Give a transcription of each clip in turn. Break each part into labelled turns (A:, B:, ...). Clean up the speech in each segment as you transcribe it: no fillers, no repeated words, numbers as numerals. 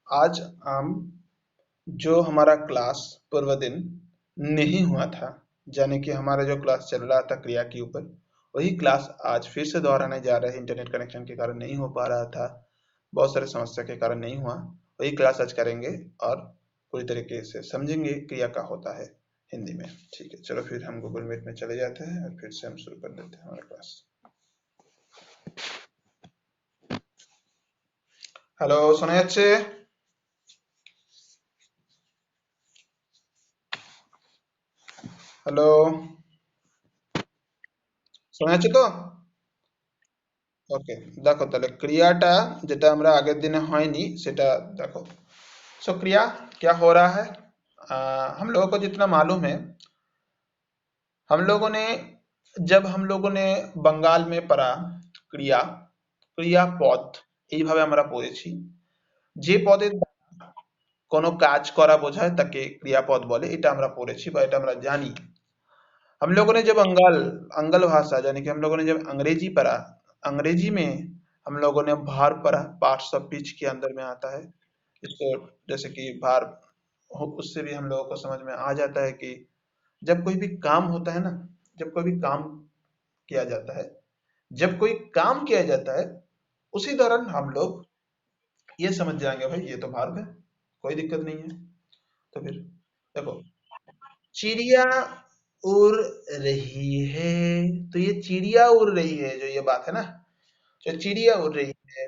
A: आज हम जो हमारा क्लास पूर्व दिन नहीं हुआ था, यानी कि हमारा जो क्लास चल रहा था क्रिया के ऊपर, वही क्लास आज फिर से दोहराने जा रहे हैं। इंटरनेट कनेक्शन के कारण नहीं हो पा रहा था, बहुत सारे समस्या के कारण नहीं हुआ। वही क्लास आज करेंगे और पूरी तरीके से समझेंगे क्रिया का होता है हिंदी में। ठीक है, चलो फिर हम गूगल मीट में चले जाते हैं और फिर से हम शुरू कर देते हैं हमारा क्लास। হ্যালো, শোনা যাচ্ছে? হ্যালো, শোনা যাচ্ছে তো? ওকে, দেখো তাহলে ক্রিয়াটা যেটা আমরা আগের দিনে হয়নি সেটা देखो। सो क्रिया क्या हो रहा है? हम लोगों को जितना मालूम है, हम लोगों ने जब हम लोगों ने बंगाल में पढ़ा ক্রিয়া, ক্রিয়াপদ এইভাবে আমরা পড়েছি। যে পদের কোনো কাজ করা বোঝায় তাকে ক্রিয়াপদ বলে, এটা আমরা পড়েছি বা এটা আমরা জানি। हम लोगों ने जब अंगल भाषा यानी कि हम लोगों ने जब अंग्रेजी पढ़ा, अंग्रेजी में हम लोगों ने भार पढ़ा, पार्ट्स ऑफ स्पीच के अंदर में आता है इसको। जैसे कि भार उससे भी हम लोगों को समझ में आ जाता है कि जब कोई भी काम होता है ना, जब कोई भी काम किया जाता है, जब कोई काम किया जाता है, उसी दौरान हम लोग ये समझ जाएंगे भाई ये तो भार्ब है, कोई दिक्कत नहीं है। तो फिर देखो, चिड़िया उड़ रही है, तो ये चिड़िया उड़ रही है जो ये बात है ना, जो चिड़िया उड़ रही है।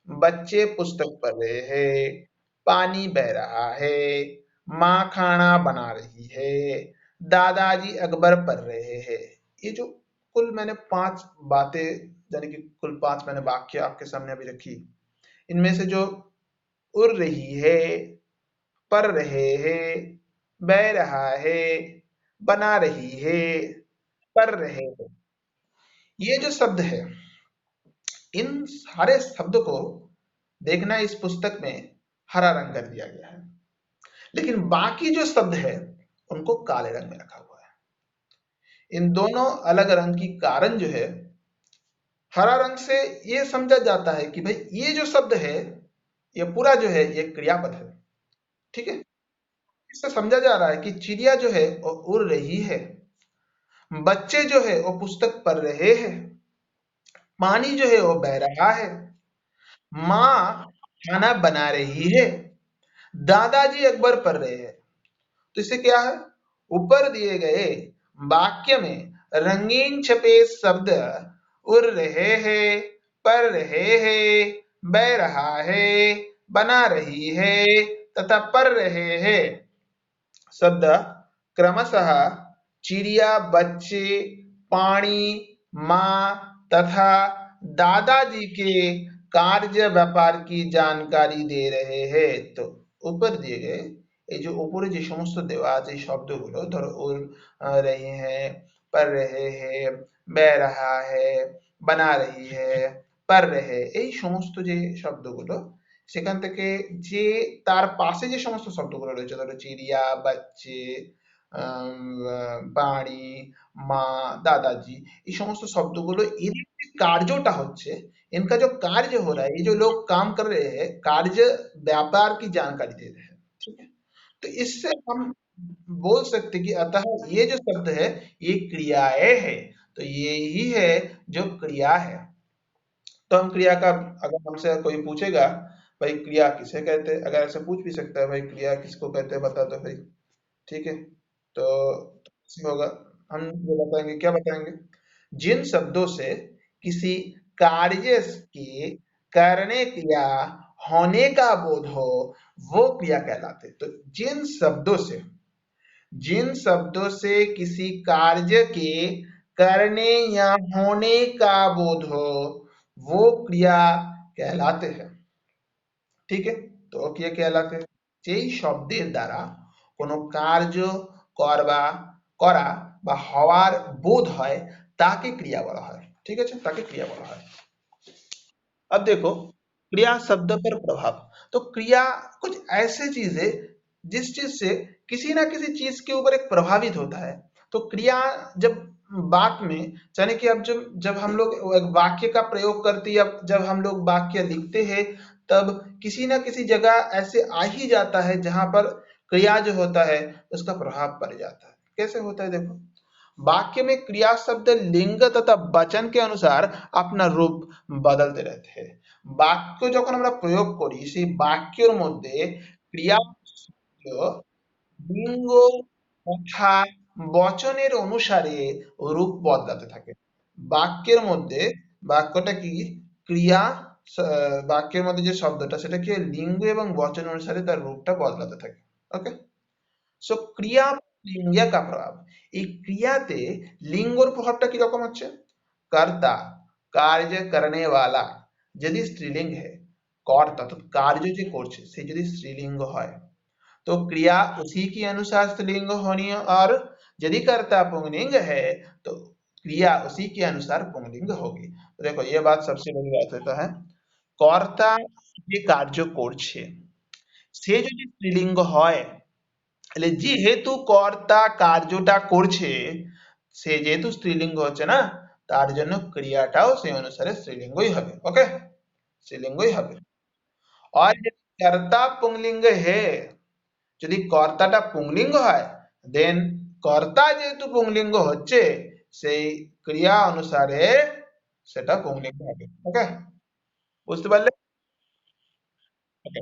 A: बच्चे पुस्तक पढ़ रहे हैं, पानी बह रहा है, माँ खाना बना रही है, दादाजी अकबर पढ़ रहे हैं। ये जो कुल मैंने 5 बातें, यानी कि कुल 5 मैंने वाक्य आपके सामने अभी रखी, इनमें से जो उड़ रही है, पढ़ रहे हैं, बह रहा है, बना रही है, पढ़ रहे हैं, ये जो शब्द है, इन सारे शब्द को देखना इस पुस्तक में हरा रंग कर दिया गया है, लेकिन बाकी जो शब्द है उनको काले रंग में रखा हुआ है। इन दोनों अलग रंग की कारण जो है, हरा रंग से ये समझा जाता है कि भाई ये जो शब्द है, ये पूरा जो है ये क्रियापद है। ठीक है, इससे समझा जा रहा है कि चिड़िया जो है वो उड़ रही है, बच्चे जो है वो पुस्तक पढ़ रहे हैं, पानी जो है वो बह रहा है, माँ खाना बना रही है, दादाजी अकबर पढ़ रहे हैं। तो इससे क्या है, ऊपर दिए गए वाक्य में रंगीन छपे शब्द उड़ रहे हैं, पढ़ रहे हैं, बह रहा है, बना रही है तथा पढ़ रहे हैं शब्द क्रमशः चिड़िया, बच्चे, पानी, माँ तथा दादाजी के कार्य व्यापार की जानकारी दे रहे हैं। तो ऊपर दिए गए এই যে উপরে যে সমস্ত দেওয়া আছে শব্দগুলো, ধরো উড় रहे हैं, पढ़ रहे हैं, बह रहा है, बना रही है, पढ़ रहे, এই সমস্ত যে শব্দগুলো, সেখান থেকে যে তার পাশে যে সমস্ত শব্দগুলো রয়েছে, ধরো চিড়িয়া, বাচ্চে, বাড়ি, মা, दादाजी, ये समस्त शब्दগুলো এদের যে কার্যটা হচ্ছে, इनका जो कार्य हो रहा है, ये जो लोग काम कर रहे हैं, कार्य व्यापार की जानकारी दे रहे हैं। ठीक है, तो इससे हम बोल सकते कि अतः ये जो शब्द है ये क्रियाएं है, तो ये ही है जो क्रिया है। तो हम क्रिया का, अगर हमसे कोई पूछेगा भाई क्रिया किसे कहते हैं, अगर ऐसे पूछ भी सकता है भाई क्रिया किसको कहते हैं बता दो भाई। ठीक है, तो कैसे होगा, हम ये बताएंगे, क्या बताएंगे, जिन शब्दों से किसी कार्य के करने या होने का बोध हो वो क्रिया कहलाते। तो जिन शब्दों से किसी कार्य के करने या होने का बोध हो वो क्रिया कहलाते हैं। ঠিক আছে, তো ক্রিয়া कहलाते हैं যেই শব্দের দ্বারা কোনো কার্য করবা করা বা হওয়ার বোধ হয় তাকে ক্রিয়া বলা হয়। ঠিক আছে, তাকে ক্রিয়া বলা হয়। अब देखो, क्रिया शब्द पर प्रभाव, तो क्रिया कुछ ऐसे चीज है जिस चीज से किसी ना किसी चीज के ऊपर एक प्रभावित होता है। तो क्रिया जब बात में, यानी कि अब जब जब हम लोग एक वाक्य का प्रयोग करते हैं, जब हम लोग वाक्य लिखते हैं, तब किसी ना किसी जगह ऐसे आ ही जाता है जहां पर क्रिया जो होता है उसका प्रभाव पड़ जाता है। कैसे होता है देखो, वाक्य में क्रिया शब्द लिंग तथा वचन के अनुसार अपना रूप बदलते रहते हैं। বাক্য যখন আমরা প্রয়োগ করি সেই বাক্যের মধ্যে ক্রিয়া লিঙ্গ তথা বচনের অনুসারে রূপ বদলাতে থাকে। বাক্যের মধ্যে বাক্যটা কি ক্রিয়া, বাক্যের মধ্যে যে শব্দটা সেটা কি লিঙ্গ এবং বচন অনুসারে তার রূপটা বদলাতে থাকে। ওকে, সো ক্রিয়া লিঙ্গে কা প্রভাব, এই ক্রিয়াতে লিঙ্গর প্রভাবটা কিরকম হচ্ছে, कर्ता कार्य करने वाला यदि स्त्रीलिंग है, কর্তা তো কার্য যে করছে সে যদি স্ত্রীলিঙ্গ হয় तो क्रिया उसी के अनुसार स्त्रीलिंग होनी है, और यदि कर्ता पुंगलिंग है तो क्रिया उसी के अनुसार पुंगलिंग होगी। तो देखो ये बात सबसे बड़ी बात होता है, কর্তা যে কার্য করছে সে যদি স্ত্রীলিঙ্গ হয় তাহলে যেহেতু কর্তা কার্যটা করছে সে যেহেতু স্ত্রীলিঙ্গ হচ্ছে না তার জন্য ক্রিয়াটাও সেই অনুসারে স্ত্রীলিঙ্গই হবে। ওকে, স্ত্রীলিঙ্গই হবে। আর যদি কর্তা পুংলিঙ্গ হে, যদি কর্তাটা পুংলিঙ্গ হয় দেন কর্তা যেহেতু পুংলিঙ্গ হচ্ছে সেই ক্রিয়া অনুসারে সেটা পুংলিঙ্গ হবে। ওকে, বুঝতে পারলে? ओके,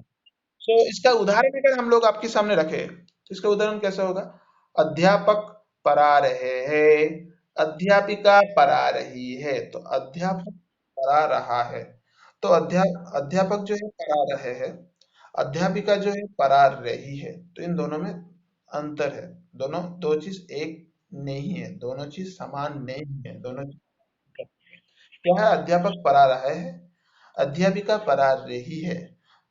A: तो इसका उदाहरण अगर हम लोग आपके सामने रखें तो इसका उदाहरण कैसा होगा, अध्यापक पढ़ा रहे हैं, अध्यापिका पढ़ा रही है, तो अध्यापक पढ़ा रहा है, तो अध्यापक जो है पढ़ा रहे हैं, अध्यापिका जो है पढ़ा रही है, तो इन दोनों में अंतर है। दोनों दो चीज एक नहीं है, दोनों चीज समान नहीं है, दोनों क्या है, अध्यापक पढ़ा रहा है, अध्यापिका पढ़ा रही है।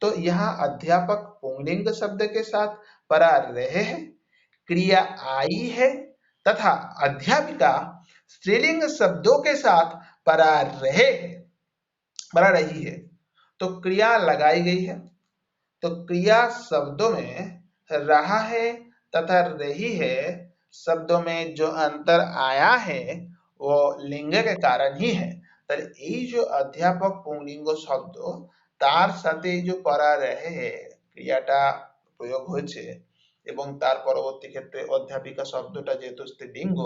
A: तो यहाँ अध्यापक पुंलिंग शब्द के साथ पढ़ा रहे हैं, क्रिया आई है, तथा अध्यापिका स्त्रीलिंग शब्दों के साथ पढ़ा रहे हैं, पढ़ा रही है, तो क्रिया लगाई गई है। तो क्रिया शब्दों में रहा है तथा रही है शब्दों में जो अंतर आया है वो लिंग के कारण ही है। তাহলে এই যে অধ্যাপক পুংলিঙ্গ শব্দ তার সাথে এই যে পড়া রহে ক্রিয়াটা প্রয়োগ হয়েছে এবং তার পরবর্তী ক্ষেত্রে অধ্যাপিকা শব্দটা যেহেতু স্ত্রীলিঙ্গ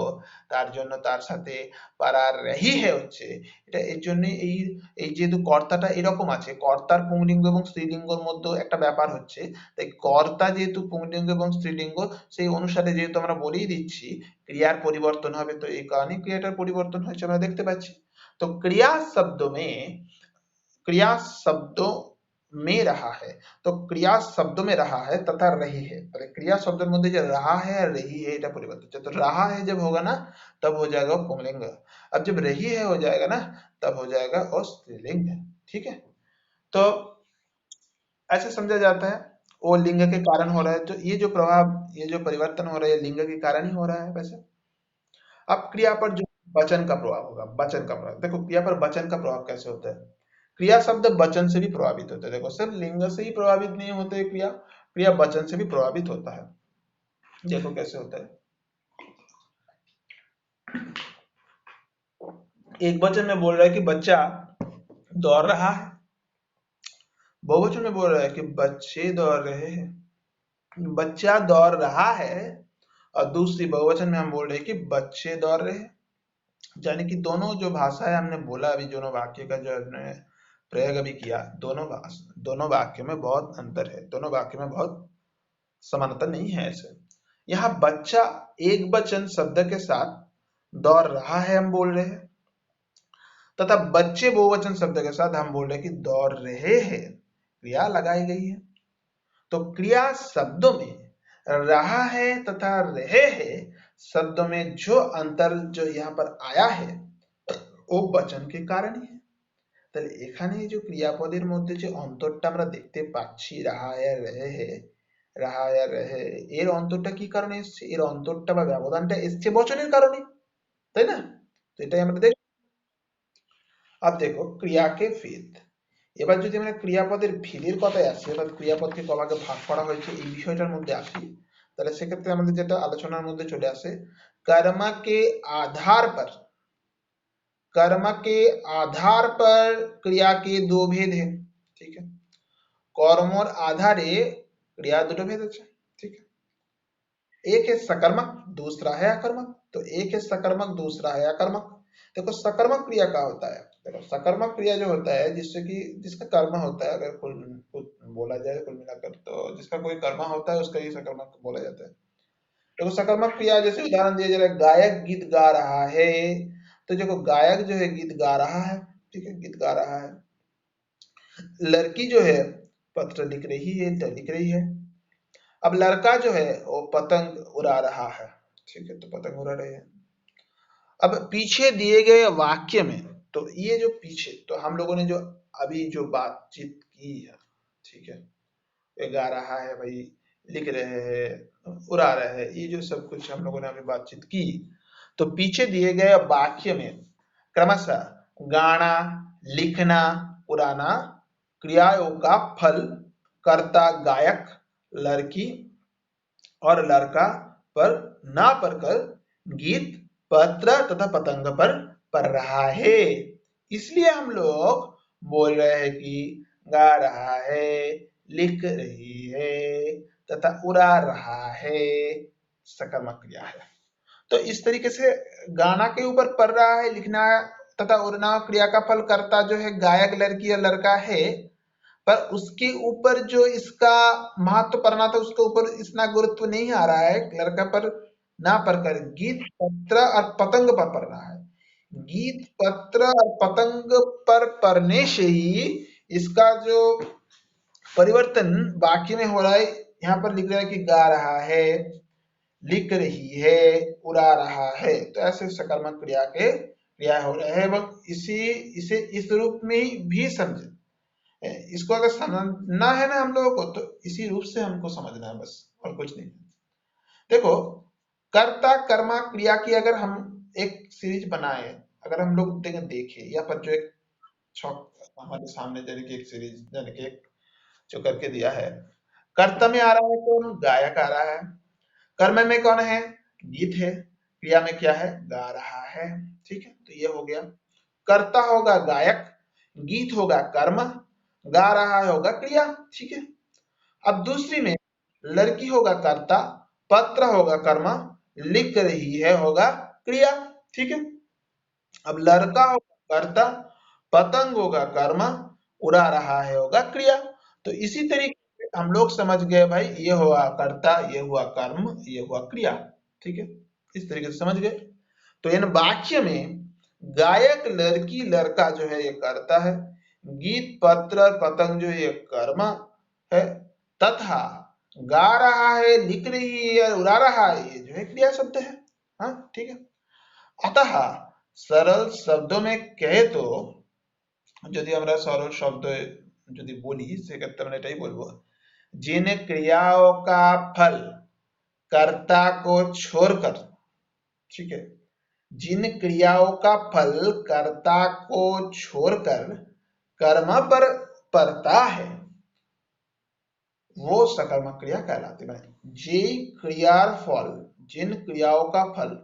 A: তার জন্য তার সাথে পড়া রহি হে হচ্ছে, এটা এর জন্য এই এই যেহেতু কর্তাটা এরকম আছে, কর্তার পুংলিঙ্গ এবং স্ত্রীলিঙ্গর মধ্যে একটা ব্যাপার হচ্ছে, তাই কর্তা যেহেতু পুংলিঙ্গ এবং স্ত্রীলিঙ্গ সেই অনুসারে যেহেতু আমরা বলেই দিচ্ছি ক্রিয়ার পরিবর্তন হবে, তো এই কারণে ক্রিয়াটার পরিবর্তন হয়েছে আমরা দেখতে পাচ্ছি। तो क्रिया शब्दों में रहा है, तो क्रिया शब्दों में रहा है तथा रही है, तो क्रिया शब्द मध्य जो रहा है रही है এটা পরিবর্তন, तो रहा है जब होगा ना तब हो जाएगा पुंलिंग, अब जब रही है हो जाएगा ना तब हो जाएगा और स्त्रीलिंग। ठीक है, तो ऐसे समझा जाता है वो लिंग के कारण हो रहा है, तो ये जो प्रभाव ये जो परिवर्तन हो रहा है लिंग के कारण ही हो रहा है। वैसे अब क्रिया पर जो वचन का प्रभाव होगा, वचन का प्रभाव देखो, क्रिया पर वचन का प्रभाव कैसे होता है, क्रिया शब्द वचन से भी प्रभावित होता है। देखो सिर्फ लिंग से ही प्रभावित नहीं होते क्रिया, क्रिया वचन से भी प्रभावित होता है। देखो कैसे होता है, एक वचन में बोल रहा है कि बच्चा दौड़ रहा है, बहुवचन में बोल रहा है कि बच्चे दौड़ रहे हैं। बच्चा दौड़ रहा है और दूसरी बहुवचन में हम बोल रहे हैं कि बच्चे दौड़ रहे हैं, यानी कि दोनों जो भाषा है हमने बोला अभी, दोनों वाक्य का जो हमने प्रयोग अभी किया, दोनों वाक्य में बहुत अंतर है, दोनों वाक्य में बहुत समानता नहीं है। ऐसे यहाँ बच्चा एक वचन शब्द के साथ दौड़ रहा है हम बोल रहे हैं, तथा बच्चे बहुवचन शब्द के साथ हम बोल रहे हैं कि दौड़ रहे हैं, क्रिया लगाई गई है। तो क्रिया शब्दों में रहा है तथा रहे हैं शब्दों में जो अंतर जो यहाँ पर आया है वो वचन के कारण ही है। তাহলে এখানে যে ক্রিয়াপদের মধ্যে যে অন্তরটা আমরা দেখতে পাচ্ছি রাহা রহে এর অন্তরটা কি কারণে এসছে, এর অন্তরটা বা ব্যবধানটা এসছে বচনের কারণে, তাই না? তো এটাই আমরা দেখ। अब देखो क्रिया के भेद, এবার যদি আমরা ক্রিয়াপদের ভেদের কথায় আসি অর্থাৎ ক্রিয়াপদকে কভাগে ভাগ করা হয়েছে এই বিষয়টার মধ্যে আসি, তাহলে সেক্ষেত্রে আমাদের যেটা আলোচনার মধ্যে চলে আসে कर्म के आधार पर, कर्म के आधार पर क्रिया के दो भेद हैं। ठीक है, কর্মর আধারে ক্রিয়া দুটো ভেদ আছে। ठीक है, एक है सकर्मक, दूसरा है अकर्मक। तो एक है सकर्मक, दूसरा है अकर्मक। देखो सकर्मक क्रिया क्या होता है, देखो सकर्मक क्रिया जो होता है जिससे कि जिसका कर्म होता है, अगर कुल बोला जाए कुल मिलाकर, तो जिसका कोई कर्म होता है उसका ही सकर्मक बोला जाता है। देखो सकर्मक क्रिया जैसे उदाहरण दिया जा रहा है, गायक गीत गा रहा है। तो देखो गायक जो है गीत गा रहा है, ठीक है, गीत गा रहा है। लड़की जो है पत्र लिख रही है, तो लिख रही है। अब लड़का जो है वो पतंग उड़ा रहा है, ठीक है, तो पतंग उड़ा रहे हैं। अब पीछे दिए गए वाक्य में, तो ये जो पीछे, तो हम लोगों ने जो अभी जो बातचीत की है, ठीक है, ये गा रहा है भाई, लिख रहे हैं, उड़ा रहे हैं, ये जो सब कुछ हम लोगों ने अभी बातचीत की, तो पीछे दिए गए वाक्य में क्रमशः गाना, लिखना, उड़ाना क्रियाओं का फल कर्ता गायक, लड़की और लड़का पर ना पढ़कर गीत, पत्र तथा पतंग पर पढ़ रहा है। इसलिए हम लोग बोल रहे हैं कि गा रहा है, लिख रही है तथा उड़ा रहा है, सकर्मक क्रिया है। तो इस तरीके से गाना के ऊपर पढ़ रहा है, लिखना तथा उड़ना क्रिया का फल कर्ता जो है गायक, लड़की या लड़का है, पर उसके ऊपर जो इसका महत्व पढ़ना था उसके ऊपर इतना गुरुत्व नहीं आ रहा है, लड़का पर ना पढ़कर गीत, पत्र और पतंग पर पढ़ रहा है। गीत, पत्र और पतंग पर पढ़ने से ही इसका जो परिवर्तन वाक्य में हो रहा है, यहाँ पर लिख रहा है कि गा रहा है, लिख रही है, उड़ा रहा है, तो ऐसे सकर्मक क्रिया के क्रिया हो रहे हैं। एवं इसे इस रूप में भी समझे, इसको अगर समझना है ना हम लोगों को, तो इसी रूप से हमको समझना है, बस और कुछ नहीं। देखो कर्ता कर्मा क्रिया की अगर हम एक सीरीज बनाए, अगर हम लोग देखें या पर जो एक छक हमारे सामने यानी कि एक सीरीज यानी कि एक जो करके दिया है, कर्ता में आ रहा है कौन, गायक आ रहा है। कर्म में कौन है, गीत है। क्रिया में क्या है, गा रहा है, ठीक है, तो ये हो गया। कर्ता होगा गायक, गीत होगा कर्म, गा रहा होगा क्रिया, ठीक है। अब दूसरी में लड़की होगा कर्ता, पत्र होगा कर्म, लिख रही है होगा क्रिया, ठीक है। अब लड़का होगा कर्ता, पतंग होगा कर्म, उड़ा रहा है होगा क्रिया। तो इसी तरीके से हम लोग समझ गए भाई, ये हुआ कर्ता, ये हुआ कर्म, ये हुआ क्रिया, ठीक है, इस तरीके से समझ गए। तो इन वाक्य में गायक, लड़की, लड़का जो है ये कर्ता है, गीत, पत्र और पतंग जो है ये कर्म है, तथा गा रहा है, लिख रही है, उड़ा रहा है, ये जो है क्रिया शब्द है। हाँ ठीक है। अतः सरल शब्दों में कहे तो যদি আমরা सरल शब्द যদি বলি সেক্ষেত্রে আমরা এটাই বলবো, जिन क्रियाओं का फल कर्ता को छोड़कर, ठीक है, जिन क्रियाओं का फल कर्ता को छोड़कर कर्म पर पड़ता है वो सकर्मक क्रिया कहलाती है। जे क्रियार फल, जिन क्रियाओं का फल,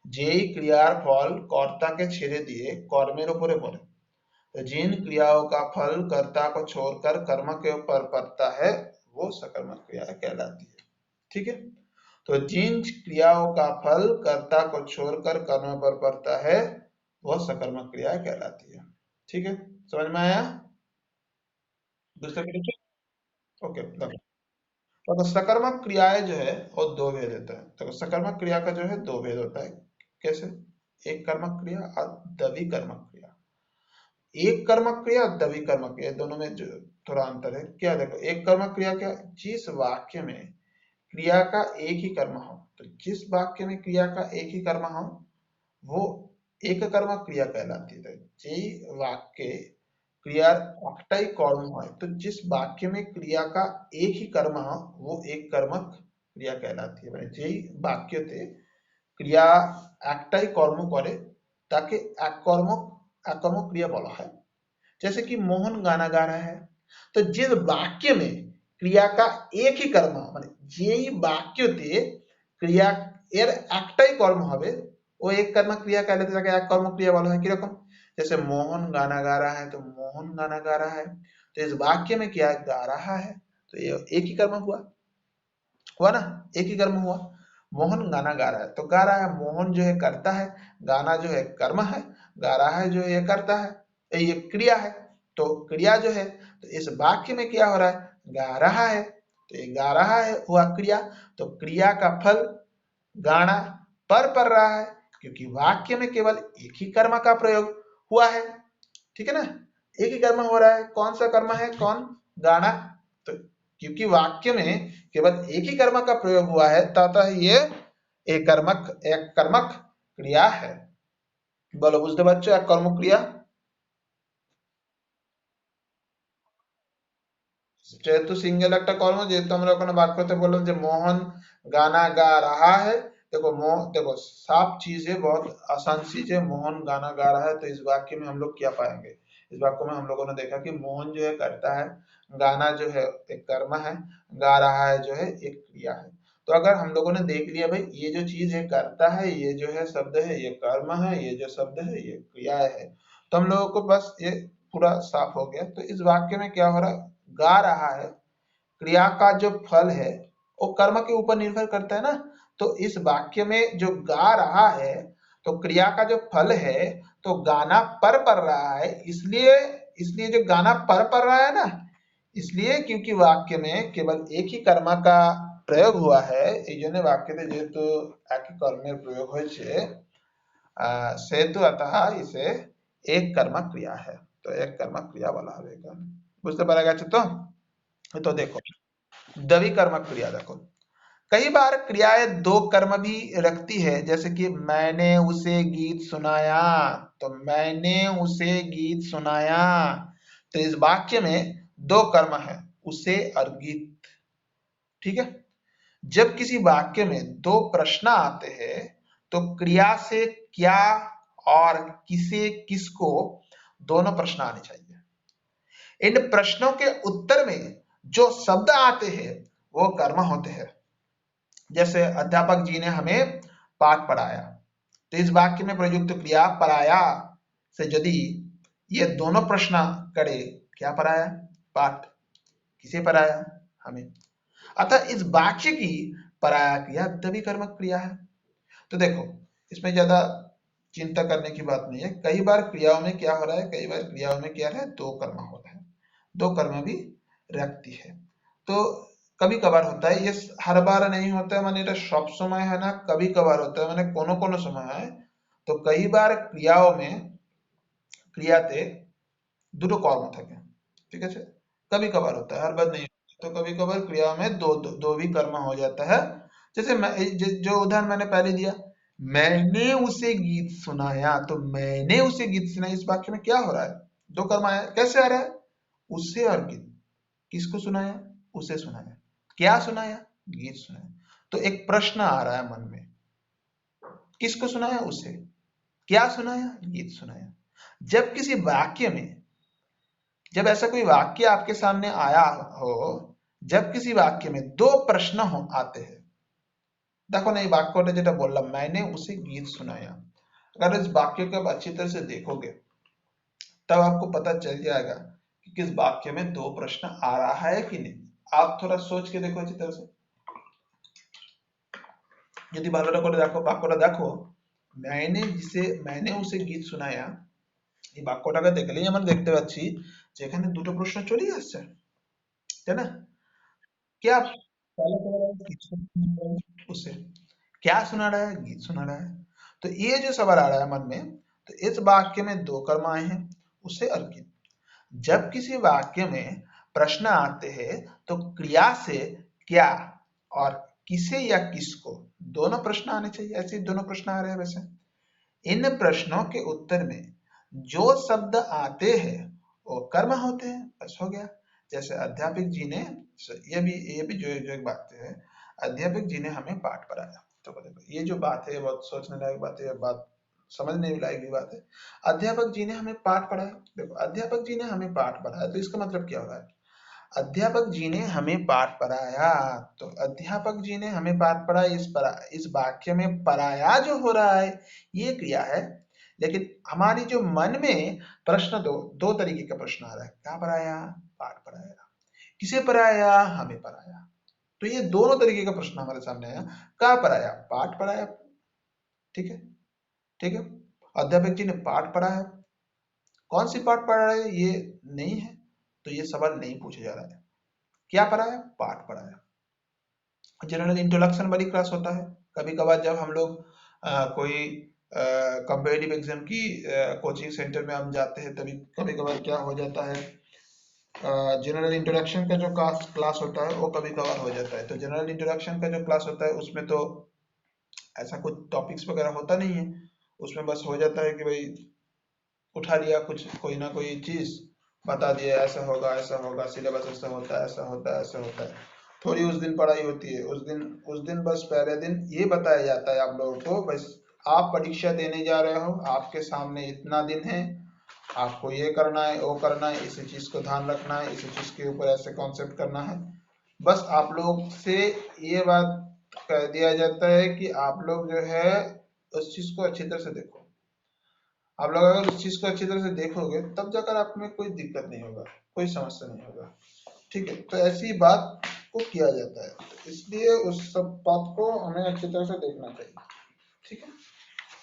A: যেই ক্রিয়ার ফল কর্তাকে ছেড়ে দিয়ে কর্মের উপরে পড়ে, तो जिन क्रियाओं का फल कर्ता को छोड़कर कर्म के ऊपर पड़ता है वो सकर्मक क्रिया कहलाती है, ठीक है। तो जिन क्रियाओं का फल कर्ता को छोड़कर कर्म पर पड़ता है वह सकर्मक क्रिया कहलाती है, ठीक है। समझ में आया? दूसरे ओके। तो सकर्मक क्रियाएं जो है वो दो भेद होता है। तो सकर्मक क्रिया का जो है दो भेद होता है। कैसे? एक कर्मक क्रिया और द्वि कर्मक क्रिया। एक कर्मक क्रिया और द्वि कर्मक क्रिया, दोनों में जो थोड़ा अंतर है क्या, देखो एक कर्मक क्रिया क्या, जिस वाक्य में क्रिया का एक ही कर्म हो, तो जिस वाक्य में क्रिया का एक ही कर्म हो वो एक कर्मक क्रिया कहलाती है। जे वाक्य क्रियार एकटाई कर्म হয়, तो जिस वाक्य में क्रिया का एक ही कर्म हो वो एक कर्मक क्रिया कहलाती है। মানে যেই বাক্যতে ক্রিয়া একটাই কর্ম করে তাকে এককর্মক क्रिया বলা হয়। जैसे कि मोहन गाना गा रहा है, तो जिस वाक्य में क्रिया का एक ही कर्म মানে যেই বাক্যতে ক্রিয়া এর একটাই কর্ম হবে वो एक कर्मक क्रिया कहलाती है, তাকে এক কর্ম क्रिया বলা হয়। কিরকম? जैसे मोहन गाना गा रहा है, तो मोहन गाना गा रहा है, तो इस वाक्य में क्या गा रहा है, तो ये एक ही कर्म हुआ, हुआ ना, एक ही कर्म हुआ। मोहन गाना गा रहा है, तो गा रहा है, मोहन जो है करता है, गाना जो है कर्म है, गा रहा है जो है ये करता है, ये क्रिया है। तो क्रिया जो है, तो इस वाक्य में क्या हो रहा है, गा रहा है, तो ये गा रहा है हुआ क्रिया। तो क्रिया का फल गाना पर पड़ रहा है, क्योंकि वाक्य में केवल एक ही कर्म का प्रयोग हुआ है, ठीक है ना, एक ही कर्म हो रहा है। कौन सा कर्म है, कौन, गाना। तो क्योंकि वाक्य में केवल एक ही कर्म का प्रयोग हुआ है, तथा ये एक कर्मक क्रिया है। बोलो बुझते बच्चों, एक कर्म क्रिया। যেহেতু সিঙ্গেল একটা কর্ম, যেহেতু আমরা ওখানে বাক্যতে বললাম যে मोहन गाना गा रहा है। देखो देखो साफ चीज है, बहुत आसान चीज है, मोहन गाना गा रहा है। तो इस वाक्य में हम लोग क्या पाएंगे, इस वाक्य में हम लोगों ने देखा कि मोहन जो है करता है, गाना जो है एक कर्म है, गा रहा है जो है एक क्रिया है। तो अगर हम लोगों ने देख लिया भाई, ये जो चीज है करता है, ये जो है शब्द है ये कर्म है, ये जो शब्द है ये क्रिया है, तो हम लोगों को बस ये पूरा साफ हो गया। तो इस वाक्य में क्या हो रहा है, गा रहा है, क्रिया का जो फल है वो कर्म के ऊपर निर्भर करता है ना। तो इस वाक्य में जो गा रहा है, तो क्रिया का जो फल है, तो गाना पर पड़ रहा है, इसलिए इसलिए जो गाना पर पड़ रहा है ना, इसलिए क्योंकि वाक्य में केवल एक ही कर्म का प्रयोग हुआ है। এই জন্য বাক্যতে যেহেতু একই কর্মের প্রয়োগ হয়েছে, সেহেতु अतः इसे एक कर्म क्रिया है, तो एक कर्म क्रिया वाला होगा। বুঝতে পারা গেছে তো। तो देखो द्वि कर्म क्रिया, देखो कई बार क्रियाएं दो कर्म भी रखती है, जैसे कि मैंने उसे गीत सुनाया, तो मैंने उसे गीत सुनाया। तो इस वाक्य में दो कर्म है, उसे और गीत, ठीक है। जब किसी वाक्य में दो प्रश्न आते हैं, तो क्रिया से क्या और किसे किसको, दोनों प्रश्न आने चाहिए। इन प्रश्नों के उत्तर में जो शब्द आते हैं वो कर्म होते हैं। जैसे अध्यापक जी ने हमें पाठ पढ़ाया, तो इस वाक्य में प्रयुक्त क्रिया पढ़ाया से यदि ये दोनों प्रश्न करे, क्या पढ़ाया, पाठ, किसे पढ़ाया, हमें, अतः इस वाक्य की पराया क्रिया तभी कर्मक क्रिया है। तो देखो इसमें ज्यादा चिंता करने की बात नहीं है। कई बार क्रियाओं में क्या हो रहा है, कई बार क्रियाओं में क्या है, दो कर्म हो रहा है, दो कर्म भी रखती है। तो कभी कभार होता है, ये हर बार नहीं होता है, माने এটা सब समय है ना, कभी कभार होता है, माने कोनो कोनो समय है। तो कई बार क्रियाओं में क्रियाते দুটো কর্ম থাকে, ঠিক আছে, कभी कभार होता है, हर बार नहीं होता। तो कभी कभार क्रिया में दो भी कर्म हो जाता है। जैसे जो उदाहरण मैंने पहले दिया, मैंने उसे गीत सुनाया, तो मैंने उसे गीत सुनाया, इस वाक्य में क्या हो रहा है, दो कर्म आया, कैसे आ रहा है, उससे और गीत, किसको सुनाया, उसे सुनाया, क्या सुनाया, गीत सुनाया। तो एक प्रश्न आ रहा है मन में, किसको सुनाया, उसे, क्या सुनाया, गीत सुनाया। जब किसी वाक्य में, जब ऐसा कोई वाक्य आपके सामने आया हो, जब किसी वाक्य में दो प्रश्न हो आते हैं, देखो ना, ये वाक्य जेटा बोललाम, मैंने उसे गीत सुनाया, अगर इस वाक्य को आप अच्छी तरह से देखोगे तब आपको पता चल जाएगा कि किस वाक्य में दो प्रश्न आ रहा है कि नहीं। आप थोड़ा सोच के देखो अच्छी तरह से, यदि ভালোটা করে দেখো, বাক্যটা দেখো, मैंने उसे गीत सुनाया, এই বাক্যটাকে দেখলেই আমরা দেখতে পাচ্ছি যে এখানে দুটো প্রশ্ন চলেই আসছে, তাই না। क्या पहला सवाल है, किसको सुना रहा है, उसे, क्या सुना रहा है, गीत सुना रहा है। तो ये जो सवाल आ रहा है मन में, तो इस वाक्य में दो कर्म आए हैं, उसे और गीत। जब किसी वाक्य में प्रश्न आते हैं, तो क्रिया से क्या और किसे या किसको, दोनों प्रश्न आने चाहिए। ऐसे दोनों प्रश्न आ रहे हैं। वैसे इन प्रश्नों के उत्तर में जो शब्द आते हैं वो कर्म होते हैं, बस हो गया। जैसे अध्यापक जी ने, ये भी जो एक बात है, अध्यापक जी ने हमें पाठ पढ़ाया, तो देखो ये जो बात है बहुत सोचने लायक बात है, बात समझने लायक भी बात है। अध्यापक जी ने हमें पाठ पढ़ाया, देखो अध्यापक जी ने हमें पाठ पढ़ाया, तो इसका मतलब क्या हो रहा है, अध्यापक जी ने हमें पाठ पढ़ाया। तो अध्यापक जी ने हमें पाठ पढ़ाया, इस वाक्य में पढ़ाया जो हो रहा है ये क्रिया है। लेकिन हमारी जो मन में प्रश्न, दो तरीके का प्रश्न आ रहा है, क्या पढ़ाया, पाठ पढ़ाया। किसे पढ़ाया? हमें पढ़ाया। तो ये दोनों तरीके का प्रश्न हमारे सामने आया। कहाँ पढ़ाया? पाठ पढ़ाया। ठीक है, ठीक है। अध्यापक जी ने पाठ पढ़ाया। कौन सी पाठ पढ़ा रहे हैं ये नहीं है, तो ये सवाल नहीं पूछा जा रहा है। क्या पढ़ाया? पाठ पढ़ाया। जनरल इंट्रोडक्शन वाली क्लास होता है। कभी कभार जब हम लोग कोई कंपेटिटिव एग्जाम की कोचिंग सेंटर में हम जाते हैं, तभी कभी कभार क्या हो जाता है, जनरल इंट्रोडक्शन का जो क्लास होता है वो कभी कभार हो जाता है। तो जनरल इंट्रोडक्शन का जो क्लास होता है उसमें तो ऐसा कुछ टॉपिक्स वगैरह होता नहीं है। उसमें बस हो जाता है कि भाई उठा लिया कुछ, कोई ना कोई चीज बता दिया, ऐसा होगा, सिलेबस ऐसा होता है, ऐसा होता है, ऐसा होता है। थोड़ी उस दिन पढ़ाई होती है, उस दिन बस पहले दिन ये बताया जाता है आप लोगों को, बस आप परीक्षा देने जा रहे हो, आपके सामने इतना दिन है, आपको ये करना है, वो करना है, इसी चीज को ध्यान रखना है, इसी चीज के ऊपर ऐसे कॉन्सेप्ट करना है। बस आप लोग से ये बात कह दिया जाता है कि आप लोग जो है उस चीज को अच्छी तरह से देखो। आप लोग अगर उस चीज को अच्छी तरह से देखोगे तब जाकर आप में कोई दिक्कत नहीं होगा, कोई समस्या नहीं होगा। ठीक है, तो ऐसी बात को किया जाता है, तो इसलिए उस सब बात को हमें अच्छी तरह से देखना चाहिए। ठीक है,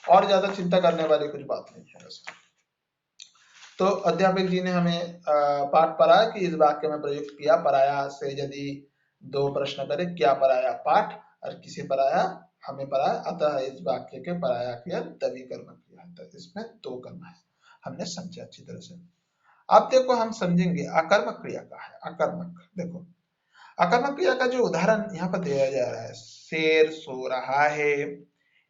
A: और ज्यादा चिंता करने वाली कुछ बात नहीं है वैसे। तो अध्यापक जी ने हमें पाठ पढ़ाया कि इस वाक्य में प्रयुक्त किया। पढ़ाया से यदि दो प्रश्न करे, क्या पढ़ाया? पाठ। और किसे पढ़ाया? हमें पढ़ाया। अतः इस वाक्य के पढ़ाया क्रिया तभी कर्म किया, तो इसमें दो कर्म है। हमने समझा अच्छी तरह से। अब देखो हम समझेंगे अकर्मक क्रिया का है। अकर्मक, देखो अकर्मक क्रिया का जो उदाहरण यहाँ पर दिया जा रहा है, शेर सो रहा है,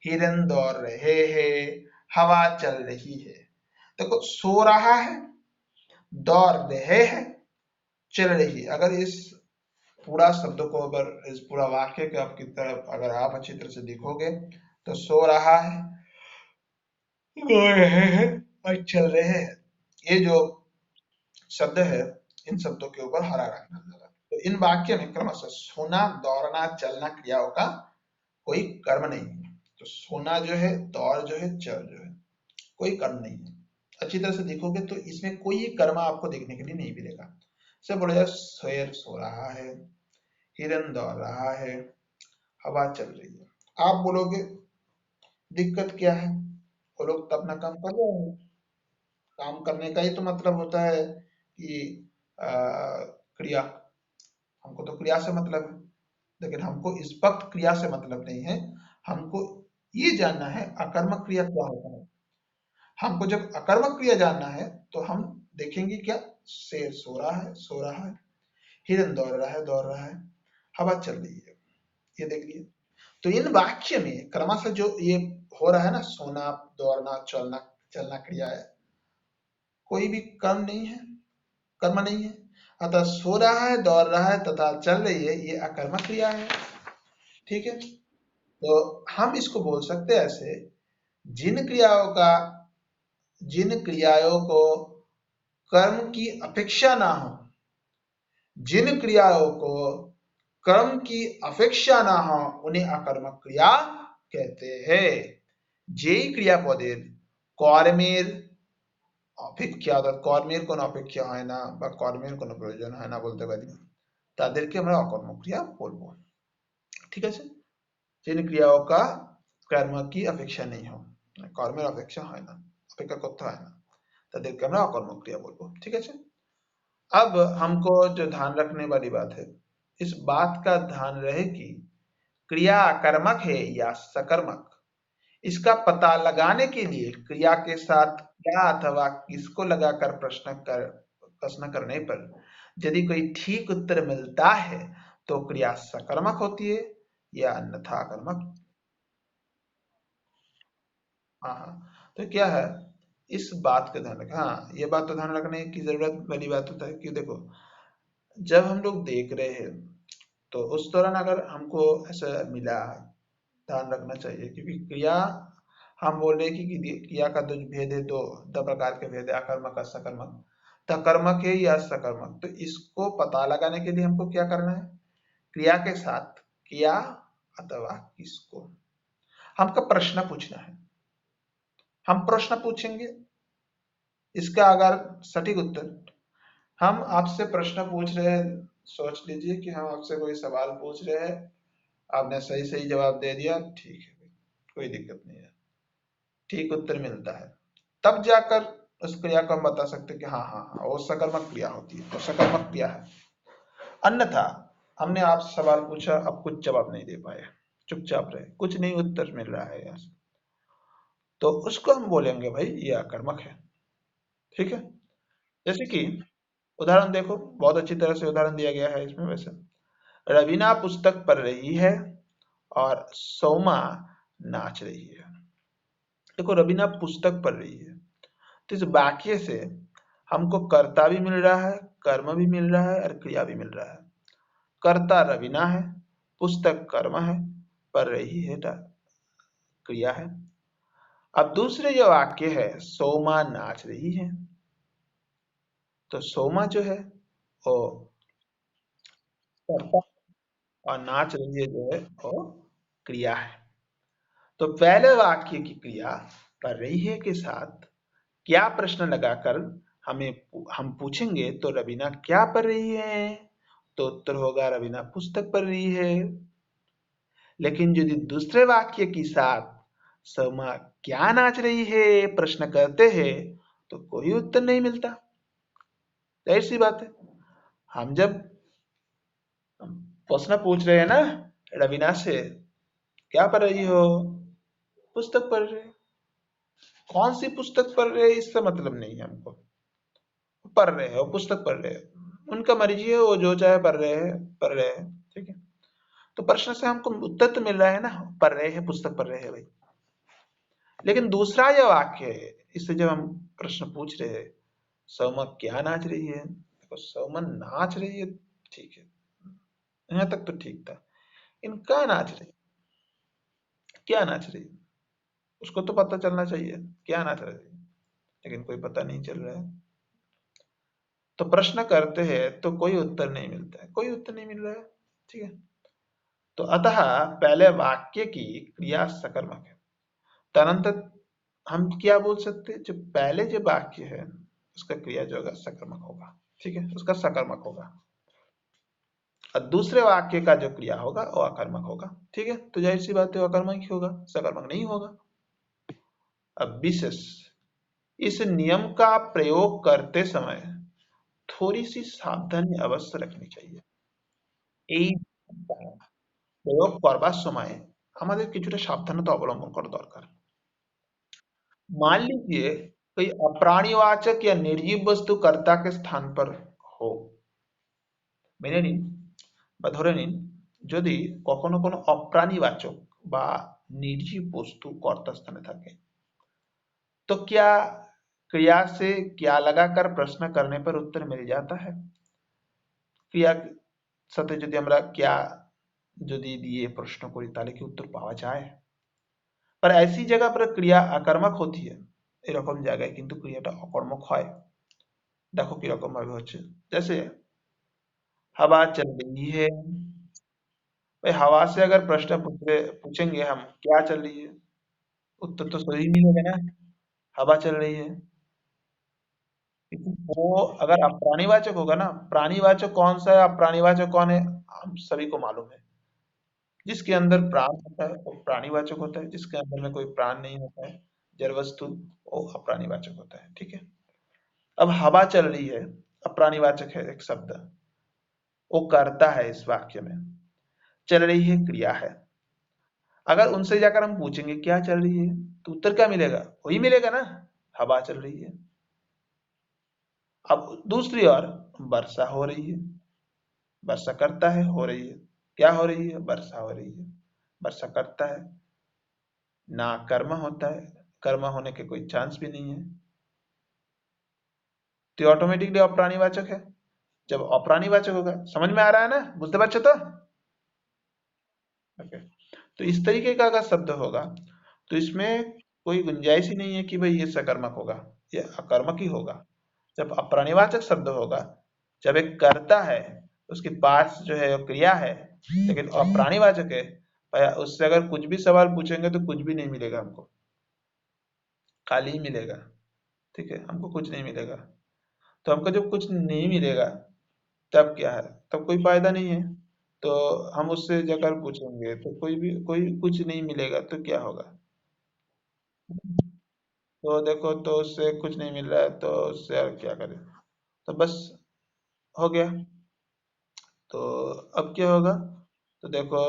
A: हिरन दौड़ रहे हैं, हवा चल रही है। देखो सो रहा है, दौड़ रहे हैं, चल रही है। अगर इस पूरा शब्द को, अगर इस पूरा वाक्य के आपकी तरफ अगर आप अच्छी तरह से देखोगे, तो सो रहा है, दो रहे हैं और चल रहे हैं, ये जो शब्द है, इन शब्दों के ऊपर हरा रंग डाल देगा। तो इन वाक्य में क्रमशः सोना, दौड़ना, चलना क्रियाओं का कोई कर्म नहीं है। तो सोना जो है, दौड़ जो है, चल जो है, कोई कर्म नहीं है। अच्छी तरह से देखोगे तो इसमें कोई कर्म आपको देखने के लिए नहीं मिलेगा। से बोला जाए शेर सो रहा है, हिरन दौड़ रहा है, हवा चल रही है। आप बोलोगे दिक्कत क्या है, वो लोग तो अपना काम कर रहे हैं। काम करने का ही तो मतलब होता है कि क्रिया, हमको तो क्रिया से मतलब है। लेकिन हमको इस वक्त क्रिया से मतलब नहीं है, हमको ये जानना है अकर्मक क्रिया क्या होता है। हमको जब अकर्मक क्रिया जानना है तो हम देखेंगे क्या, शेर सो रहा है, सो रहा है, हिरन दौड़ रहा है, दौड़ रहा है, हवा चल रही है, ये देख लिए। तो इन वाक्य में क्रमशः जो ये हो रहा है ना, सोना, दौड़ना, चलना, चलना क्रिया है, कोई भी कर्म नहीं है, कर्म नहीं है। अतः सो रहा है, दौड़ रहा है तथा चल रही है, ये अकर्मक क्रिया है। ठीक है, तो हम इसको बोल सकते हैं ऐसे, जिन क्रियाओं का, जिन क्रियाओं को कर्म की अपेक्षा ना हो, जिन क्रियाओं को कर्म की अपेक्षा ना हो, उन्हें अकर्मक क्रिया कहते हैं। যেই ক্রিয়াপদের কর্মের অপেক্ষা, অর্থাৎ কর্মের কোনো অপেক্ষা হয় না বা কর্মের কোনো প্রয়োজন হয় না বলতে পারি, তাদেরকে আমরা অকর্মক ক্রিয়া বলবো। ঠিক আছে, जिन क्रियाओं का कर्म की अपेक्षा नहीं हो, কর্মের অপেক্ষা হয় না, অপেক্ষা করতে হয় না, তাদেরকে আমরা অকর্মক ক্রিয়া বলবো। ঠিক আছে, अब हमको जो ध्यान रखने वाली बात है, इस बात का ध्यान रहे कि क्रिया कर्मक है या सकर्मक, इसका पता लगाने के लिए क्रिया के साथ क्या अथवा किसको लगाकर प्रश्न करने पर यदि कोई ठीक उत्तर मिलता है तो क्रिया सकर्मक होती है या अन्यथा कर्मक। हाँ हाँ, तो क्या है, इस बात का ध्यान रखें। हाँ, ये बात तो ध्यान रखने की जरूरत वाली बात होता है कि देखो, जब हम लोग देख रहे हैं तो उस दौरान अगर हमको ऐसा मिला, ध्यान रखना चाहिए, क्योंकि क्रिया हम बोल रहे हैं कि क्रिया का जो भेद है, दो प्रकार के भेद है, अकर्मक और सकर्मक। तकर्मक है या सकर्मक, तो इसको पता लगाने के लिए हमको क्या करना है, क्रिया के साथ किया अथवा किसको, हमको प्रश्न पूछना है। हम प्रश्न पूछेंगे, इसका अगर सटीक उत्तर हम आपसे प्रश्न पूछ रहे हैं, सोच लीजिए कि हम आपसे कोई सवाल पूछ रहे हैं, आपने सही सही जवाब दे दिया, ठीक है, कोई दिक्कत नहीं है, ठीक उत्तर मिलता है, तब जाकर उस क्रिया को हम बता सकते हैं कि हाँ हाँ हाँ वो सकर्मक क्रिया होती है, वो सकर्मक क्रिया है। अन्यथा हमने आपसे सवाल पूछा, आप कुछ जवाब नहीं दे पाए, चुपचाप रहे, कुछ नहीं उत्तर मिल रहा है यहाँ से, तो उसको हम बोलेंगे भाई ये आकर्मक है। ठीक है, जैसे कि उदाहरण देखो, बहुत अच्छी तरह से उदाहरण दिया गया है इसमें। वैसे रवीना पुस्तक पढ़ रही है और सोमा नाच रही है। देखो रवीना पुस्तक पढ़ रही है, तो इस वाक्य से हमको कर्ता भी मिल रहा है, कर्म भी मिल रहा है और क्रिया भी मिल रहा है। कर्ता रवीना है, पुस्तक कर्म है, पढ़ रही है क्रिया है। अब दूसरे जो वाक्य है सोमा नाच रही है, तो सोमा जो है वो कर्ता और नाच रही है जो है वो क्रिया है। तो पहले वाक्य की क्रिया पढ़ रही है के साथ क्या प्रश्न लगाकर हमें हम पूछेंगे तो रवीना क्या पढ़ रही है, तो उत्तर होगा रवीना पुस्तक पढ़ रही है। लेकिन यदि दूसरे वाक्य के साथ समा क्या नाच रही है प्रश्न करते हैं तो कोई उत्तर नहीं मिलता। जाहिर सी बात है, हम जब प्रश्न पूछ रहे हैं ना रवीना से, क्या पढ़ रही हो, पुस्तक पढ़ रहे, कौन सी पुस्तक पढ़ रहे इससे मतलब नहीं है हमको, पढ़ रहे हो पुस्तक पढ़ रहे हो, उनका मर्जी है, वो जो चाहे पढ़ रहे हैं पढ़ रहे हैं। ठीक है, तो प्रश्न से हमको उत्तर तो मिल रहा है ना, पढ़ रहे हैं पुस्तक पढ़ रहे हैं भाई। लेकिन दूसरा जो वाक्य है, इससे जब हम प्रश्न पूछ रहे हैं सौमा क्या नाच रही है, देखो सौमा नाच रही है, ठीक है, यहाँ तक तो ठीक था। इनका नाच रही, क्या नाच रही, उसको तो पता चलना चाहिए क्या नाच रही है, लेकिन कोई पता नहीं चल रहा है। तो प्रश्न करते हैं तो कोई उत्तर नहीं मिलता है, कोई उत्तर नहीं मिल रहा है। ठीक है, तो अतः पहले वाक्य की क्रिया सकर्मक है। तदनंतर हम क्या बोल सकते हैं, जो पहले जो वाक्य है उसका क्रिया जो होगा सकर्मक होगा। ठीक है, उसका सकर्मक होगा, और दूसरे वाक्य का जो क्रिया होगा वो अकर्मक होगा। ठीक है, तो जाहिर सी बात है वो अकर्मक ही होगा, सकर्मक नहीं होगा। अब विशेष, इस नियम का प्रयोग करते समय थोड़ी सी सावधानी अवश्य रखनी चाहिए। এই প্রয়োগ করবার সময় আমাদের কিছুটা সাবধানতা অবলম্বন করা দরকার। मान लीजिए कोई अप्राणीवाचक या निर्जीव वस्तु कर्ता के स्थान पर हो, মেনে নিন বা ধরে নিন যদি কখনো কোনো অপ্রাণীবাচক বা निर्जीव वस्तु कर्ता स्थाने থাকে, तो क्या क्रिया से क्या लगाकर प्रश्न करने पर उत्तर मिल जाता है। ক্রিয়ার সাথে যদি আমরা क्या যদি দিয়ে প্রশ্ন করি তাহলে কি উত্তর পাওয়া যায়। पर ऐसी जगह पर क्रिया अकर्मक होती है, এরকম জায়গায় কিন্তু ক্রিয়াটা অকর্মক হয়। দেখো কিরকম ভাবে হচ্ছে, जैसे हवा चल रही है, भाई हवा से अगर प्रश्न पूछेंगे हम क्या चल रही है, उत्तर तो सही मिलेगा ना, हवा चल रही है। लेकिन वो अगर अप्राणीवाचक होगा ना, प्राणीवाचक कौन सा है अप्राणीवाचक कौन है, हम सभी को मालूम है। जिसके अंदर प्राण होता है वो प्राणीवाचक होता है, जिसके अंदर में कोई प्राण नहीं होता है, जड़ वस्तु, वो अप्राणीवाचक होता है। ठीक है, अब हवा चल रही है, अप्राणीवाचक है एक शब्द, वो करता है इस वाक्य में, चल रही है क्रिया है। अगर उनसे जाकर हम पूछेंगे क्या चल रही है, तो उत्तर क्या मिलेगा, वही मिलेगा ना, हवा चल रही है। अब दूसरी ओर वर्षा हो रही है, वर्षा करता है, हो रही है, क्या हो रही है, वर्षा हो रही है, वर्षा करता है, ना कर्म होता है, कर्म होने के कोई चांस भी नहीं है, तो ऑटोमेटिकली अप्राणीवाचक है। जब अप्राणीवाचक होगा, समझ में आ रहा है ना, बुझते बच्चे तो ओके। तो इस तरीके का अगर शब्द होगा तो इसमें कोई गुंजाइश ही नहीं है कि भाई ये सकर्मक होगा, ये अकर्मक ही होगा। जब अप्राणीवाचक शब्द होगा, जब एक कर्ता है उसके पास जो है वो क्रिया है, लेकिन अप्राणीवाचक है, भाई उससे अगर कुछ भी सवाल पूछेंगे तो कुछ भी नहीं मिलेगा हमको, खाली ही मिलेगा। ठीक है, हमको कुछ नहीं मिलेगा। तो हमको जब कुछ नहीं मिलेगा तब क्या है, तब कोई फायदा नहीं है। तो हम उससे जाकर पूछेंगे तो कोई कुछ नहीं मिलेगा तो क्या होगा। तो देखो, तो उससे कुछ नहीं मिल रहा है तो उससे यार क्या करें। तो बस हो गया। तो अब क्या होगा। तो देखो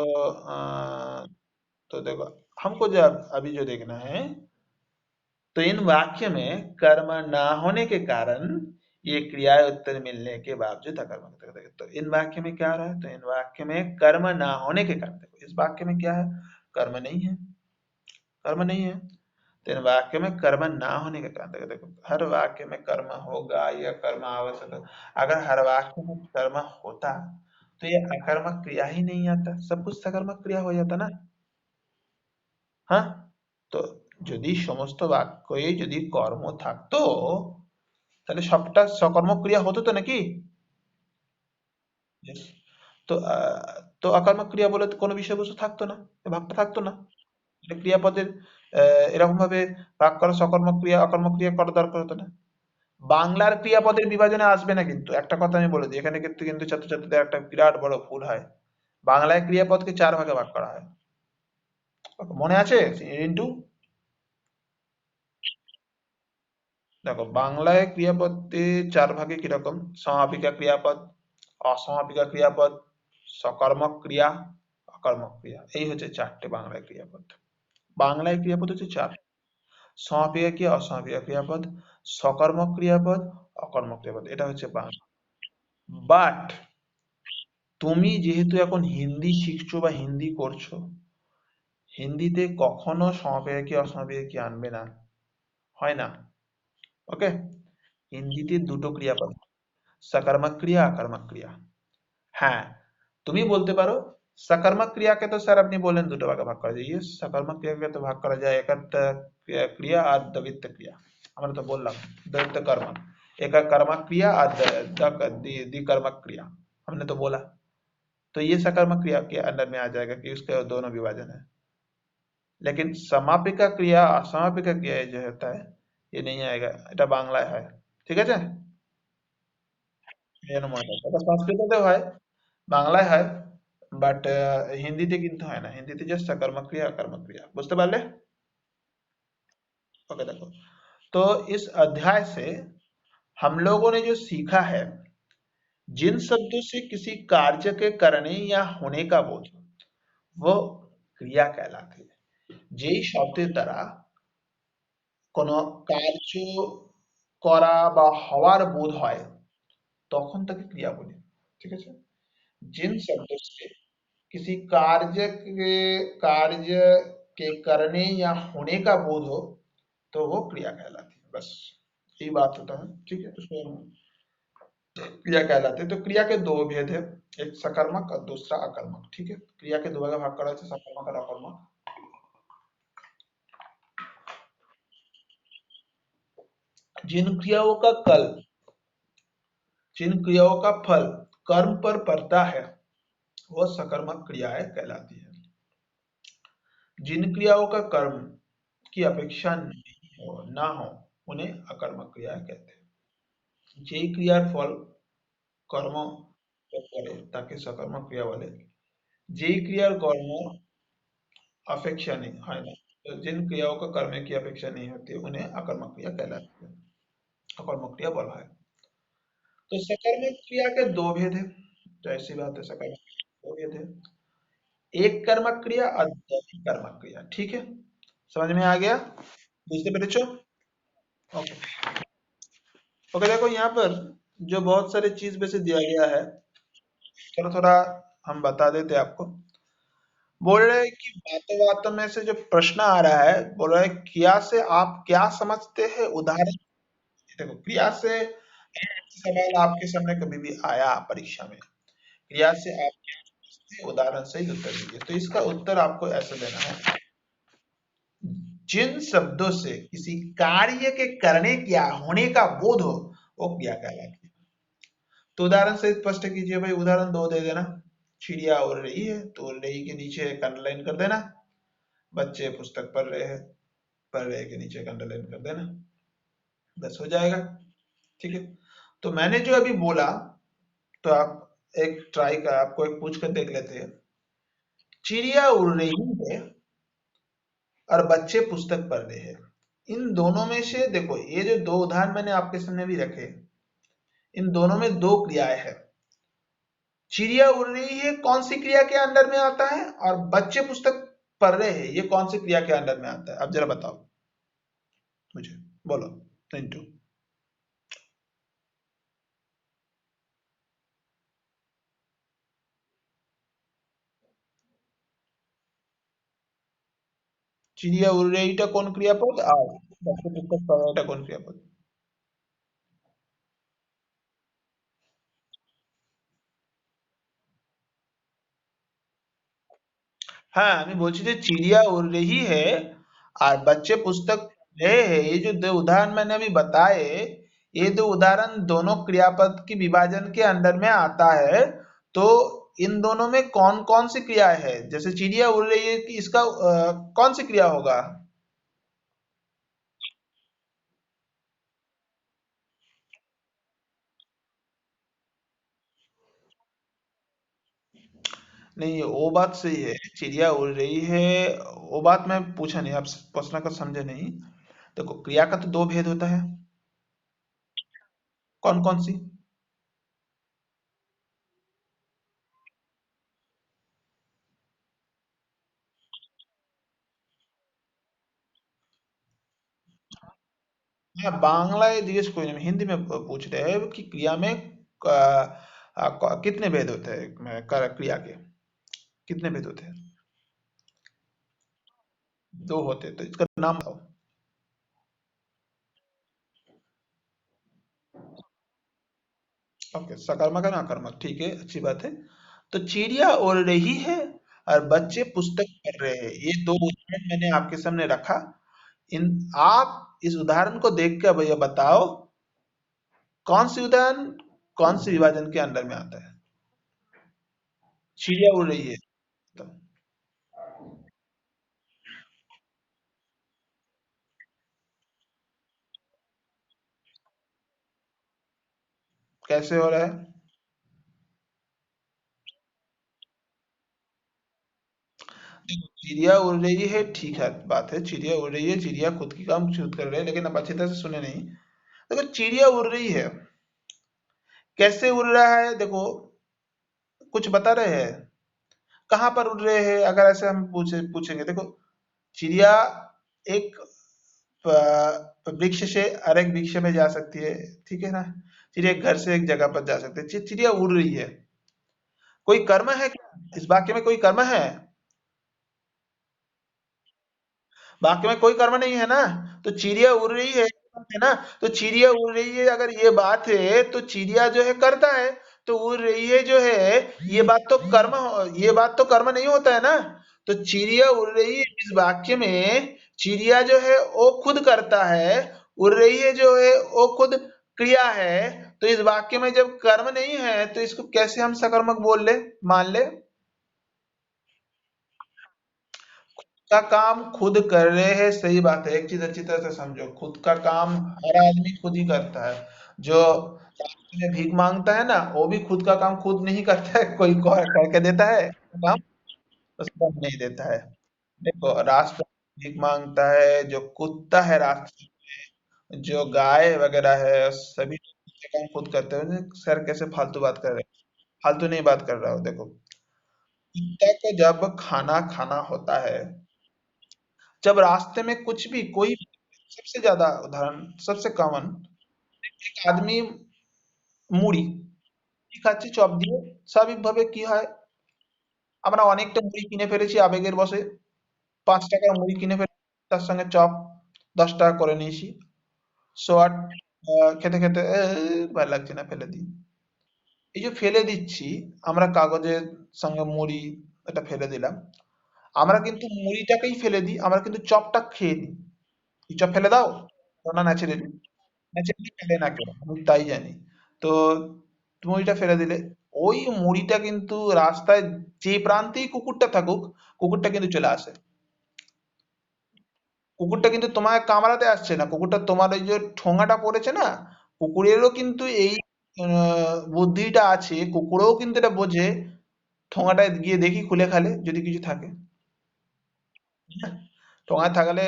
A: तो देखो, हमको जो अभी जो देखना है, तो इन वाक्य में कर्म ना होने के कारण ये क्रिया उत्तर मिलने के बावजूद अकर्मक तक देखो। तो इन वाक्य में क्या आ रहा है, तो इन वाक्य में कर्म ना होने के कारण, देखो इस वाक्य में क्या है, कर्म नहीं है, कर्म नहीं है। तो इन वाक्य में कर्म ना होने के कारण, देखो देखो हर वाक्य में कर्म होगा या कर्म आवश्यक है। अगर हर वाक्य में कर्म होता तो ये अकर्मक क्रिया ही नहीं आता, सब कुछ सकर्मक क्रिया हो जाता ना। हाँ, তো যদি সমস্ত বাক্যে যদি কর্ম থাকতো তাহলে সবটা সকর্মক ক্রিয়া হতো তো নাকি। Yes. তো অকর্মক ক্রিয়া বলে তো কোনো বিষয়বস্তু থাকতো না, এ ভাগটা থাকতো না। এটা ক্রিয়াপদের এরকম ভাবে ভাগ করা সকর্মক ক্রিয়া অকর্মক ক্রিয়া করা দরকার হতো না। বাংলার ক্রিয়াপদের বিভাজনে আসবে না, কিন্তু একটা কথা আমি বলে দিই, এখানে কিন্তু কিন্তু ছাত্রছাত্রীদের একটা বিরাট বড় ভুল হয়। বাংলায় ক্রিয়াপদকে চার ভাগে ভাগ করা হয়, মনে আছে রিন্টু? দেখো বাংলায় ক্রিয়াপদে চার ভাগে কিরকম: সমাপিকা ক্রিয়াপদ, অসমাপিকা ক্রিয়াপদ, সকর্মক ক্রিয়া, অকর্মক ক্রিয়া, এই হচ্ছে চারটে বাংলায় ক্রিয়াপদ। বাংলায় ক্রিয়াপদ হচ্ছে চার: সমাপিকা ক্রিয়া, অসমাপিকা ক্রিয়াপদ, সকর্মক ক্রিয়াপদ, অকর্মক ক্রিয়াপদ, এটা হচ্ছে বাংলা। বাট তুমি যেহেতু এখন হিন্দি শিখছো বা হিন্দি করছো, হিন্দিতে কখনো সমাপিকা ক্রিয়া অসমাপিকা ক্রিয়া আনবে না, হয় না। ওকে, হিন্দিতে দুটো ক্রিয়াপদ, सकर्मक क्रिया अकर्मक क्रिया। হ্যাঁ, তুমি বলতে পারো सकर्मक ক্রিয়াকে তো স্যার আপনি বললেন দুটো ভাগে ভাগ করা যায়। ইয়েস, सकर्मक ক্রিয়াকে তো ভাগ করা যায় একাত্ত ক্রিয়া আর দ্বিত্ব ক্রিয়া। আমরা তো বললাম द्वैत कर्म, एक कर्मक क्रिया और द्विकर्मक क्रिया, हमने तो बोला। तो ये सकर्मक क्रिया के अंडर में आ जाएगा कि उसके दोनों विभाजन है। लेकिन समापिका क्रिया असमापिका क्रिया जो होता है ये नहीं आएगा, এটা বাংলায় হয়। ঠিক আছে, এই জন্য মনে রাখো। এটা সংস্কৃততেও হয়, বাংলায় হয়, বাট হিন্দিতে কিন্তু হয় না। হিন্দিতে জাস্ট सकर्मक क्रिया अकर्मक क्रिया, বুঝতে পারলে? ओके देखो, तो इस अध्याय से हम लोगों ने जो सीखा है, जिन शब्दों से किसी कार्य के करने या होने का बोध वो क्रिया कहलाती है। যেই শব্দের দ্বারা কোনো কার্য করা বা হওয়ার বোধ হয় তখন তাকে ক্রিয়া বলি। ঠিক আছে, जिन शब्दों से किसी कार्य के करने या होने का बोध हो तो वो क्रिया कहलाती है, बस यही बात होता है। ठीक है, उसको हम क्रिया कहलाते हैं। तो क्रिया के दो भेद है, एक सकर्मक और दूसरा अकर्मक। ठीक है, क्रिया के दो भाग भाग करा जाए, सकर्मक और अकर्मक। जिन क्रियाओं का कल, जिन क्रियाओं का फल कर्म पर पड़ता है वो सकर्मक क्रियाएं कहलाती है। जिन क्रियाओं का कर्म की अपेक्षा नहीं हो ना हो उन्हें अकर्मक क्रियाएं कहते हैं। যেই ক্রিয়ার ফল কর্ম করে তাকে সকর্মক ক্রিয়া বলে। যেই ক্রিয়ার কর্ম अपेक्षा नहीं है ना, तो जिन क्रियाओं का कर्म की अपेक्षा नहीं होती उन्हें अकर्मक क्रिया कहलाती है, अकर्मक क्रिया बोला है। तो सकर्मक क्रिया के दो भेद है, तो ऐसी बात है, सकर्मक क्रिया के दो भेद है, एक कर्मक क्रिया और दूसरी कर्मक क्रिया। ठीक है, समझ में आ गया? दूसरे पे बच्चों। ओके, ओके देखो यहाँ पर जो बहुत सारी चीज वैसे दिया गया है, चलो थोड़ा हम बता देते आपको। बोल रहे हैं कि बातों बातों में से जो प्रश्न आ रहा है, बोल रहा है क्रिया से आप क्या समझते हैं, उदाहरण। देखो क्रिया से सवाल आपके सामने कभी भी आया परीक्षा में, क्रिया से आप क्या समझते हैं, उदाहरण से ही उत्तर दीजिए। तो इसका उत्तर आपको ऐसे देना है: जिन शब्दों से किसी कार्य के करने या होने का बोध हो वो क्रिया कहलाती है। तो उदाहरण से स्पष्ट कीजिए भाई, उदाहरण दो दे देना। चिड़िया उड़ रही है तो उड़ रही के नीचे एक अंडरलाइन कर देना, बच्चे पुस्तक पढ़ रहे हैं, पढ़ रहे के नीचे एक अंडरलाइन कर देना, बस हो जाएगा। ठीक है, तो मैंने जो अभी बोला, तो आप एक ट्राई कर, आपको एक पूछ कर देख लेते हैं। चिड़िया उड़ रही है और बच्चे पुस्तक पढ़ रहे हैं। इन दोनों में से देखो, ये जो दो उदाहरण मैंने आपके सामने भी रखे, इन दोनों में दो क्रियाएं हैं। चिड़िया उड़ रही है कौन सी क्रिया के अंडर में आता है, और बच्चे पुस्तक पढ़ रहे हैं ये कौन सी क्रिया के अंडर में आता है? अब जरा बताओ मुझे, बोलो। रिंटू। चिड़िया उड़ रही এটা কোন ক্রিয়াপদ, আর বচ্চে পুস্তক পড়া এটা কোন ক্রিয়াপদ? हाँ, আমি বলছি যে चिड़िया उड़ रही है और बच्चे पुस्तक पढ़ रहे हैं, ये जो दो उदाहरण मैंने अभी बताए, ये दो उदाहरण दोनों क्रियापद की विभाजन के अंदर में आता है। तो इन दोनों में कौन कौन सी क्रिया है? जैसे चिड़िया उड़ रही है कि इसका कौन सी क्रिया होगा? नहीं, वो बात सही है, चिड़िया उड़ रही है, वो बात मैं पूछा नहीं, आप प्रश्न को समझे नहीं। देखो, क्रिया का तो दो भेद होता है। कौन कौन सी? मैं बांग्ला जिज्ञेस कोई नहीं, हिंदी में पूछ रहे हैं कि क्रिया में कितने भेद होते हैं, क्रिया के कितने भेद होते हैं? दो होते हैं, तो इसका नाम बताओ। ओके, सकारात्मक और नकारात्मक, ठीक है, अच्छी बात है। तो चिड़िया उड़ रही है और बच्चे पुस्तक पढ़ रहे हैं, ये दो उदाहरण मैंने आपके सामने रखा। इन आप इस उदाहरण को देख कर भैया बताओ, कौन सी उदाहरण कौन सी विभाजन के अंदर में आता है? चिड़िया उड़ रही है, तो कैसे हो रहा है? देखो, चिड़िया उड़ रही है, ठीक है, बात है, चिड़िया उड़ रही है, चिड़िया खुद की काम खुद कर रहे हैं, लेकिन अब अच्छी तरह से सुने नहीं। देखो, चिड़िया उड़ रही है, कैसे उड़ रहा है, देखो, कुछ बता रहे हैं, कहाँ पर उड़ रहे हैं? अगर ऐसे हम पूछेंगे, देखो, चिड़िया एक वृक्ष से अरेक वृक्ष में जा सकती है, ठीक है ना? चिड़िया एक घर से एक जगह पर जा सकती है, चिड़िया उड़ रही है। कोई कर्म है क्या इस वाक्य में? कोई कर्म है? वाक्य में कोई कर्म नहीं है ना। तो चिड़िया उड़ रही है ना। तो चिड़िया उड़ रही है, अगर ये बात है तो चिड़िया जो है करता है, तो उड़ रही है जो है, ये बात तो कर्म ये बात तो कर्म नहीं होता है ना। तो चिड़िया उड़ रही है इस वाक्य में, चिड़िया जो है वो खुद करता है, उड़ रही है जो है वो खुद क्रिया है। तो इस वाक्य में जब कर्म नहीं है तो इसको कैसे हम सकर्मक बोल ले, मान ले? का काम खुद कर रहे हैं, सही बात है, एक चीज अच्छी तरह से समझो, खुद का काम हर आदमी खुद ही करता है। जो रास्ते में भीख मांगता है ना, वो भी खुद का काम खुद नहीं करता है, कोई करके देता है काम, उसको नहीं देता है। देखो, रास्ते में भीख मांगता है जो कुत्ता है, रास्ते में जो गाय वगैरह है, सभी खुद के काम खुद करते हैं। सर, कैसे फालतू बात कर रहे हैं? फालतू नहीं बात कर रहा हूँ, देखो, कुत्ता को जब खाना खाना होता है, जब रास्ते में कुछ भी कोई, सबसे ज्यादा उदाहरण, सबसे कॉमन, एक आदमी মুড়ি কি খাচ্ছে, চপ দিয়ে, স্বাভাবিকভাবে কি হয়, আমরা অনেকটা মুড়ি কিনে ফেলেছি আবেগের বশে, 5 টাকার মুড়ি কিনে ফেলেছি, তার সঙ্গে চপ 10 টাকা করে নিয়েছি। সো আর খেতে খেতে ভালো লাগছে না, ফেলে দিই। এই যে ফেলে দিচ্ছি, আমরা কাগজের সঙ্গে মুড়ি এটা ফেলে দিলাম, আমরা কিন্তু মুড়িটাকেই ফেলে দিই, আমরা কিন্তু চপটা খেয়ে নিই। এই চপ ফেলে দাও, না ন্যাচারালি, ন্যাচারালি ফেলে না কেউ, আমি তাই জানি। তো তুমি ওইটা ফেলে দিলে, ওই মুড়িটা কিন্তু রাস্তায় যে প্রান্তেই কুকুরটা থাকুক, কুকুরটা কিন্তু চলে আসে। কুকুরটা কিন্তু তোমায় কামড়াতে আসছে না, কুকুরটা তোমার ওই যে ঠোঙাটা পড়েছে না, কুকুরেরও কিন্তু এই বুদ্ধিটা আছে, কুকুরও কিন্তু এটা বোঝে। ঠোঙাটা গিয়ে দেখি খুলে খালে যদি কিছু থাকে। ঠোঙায় থাকলে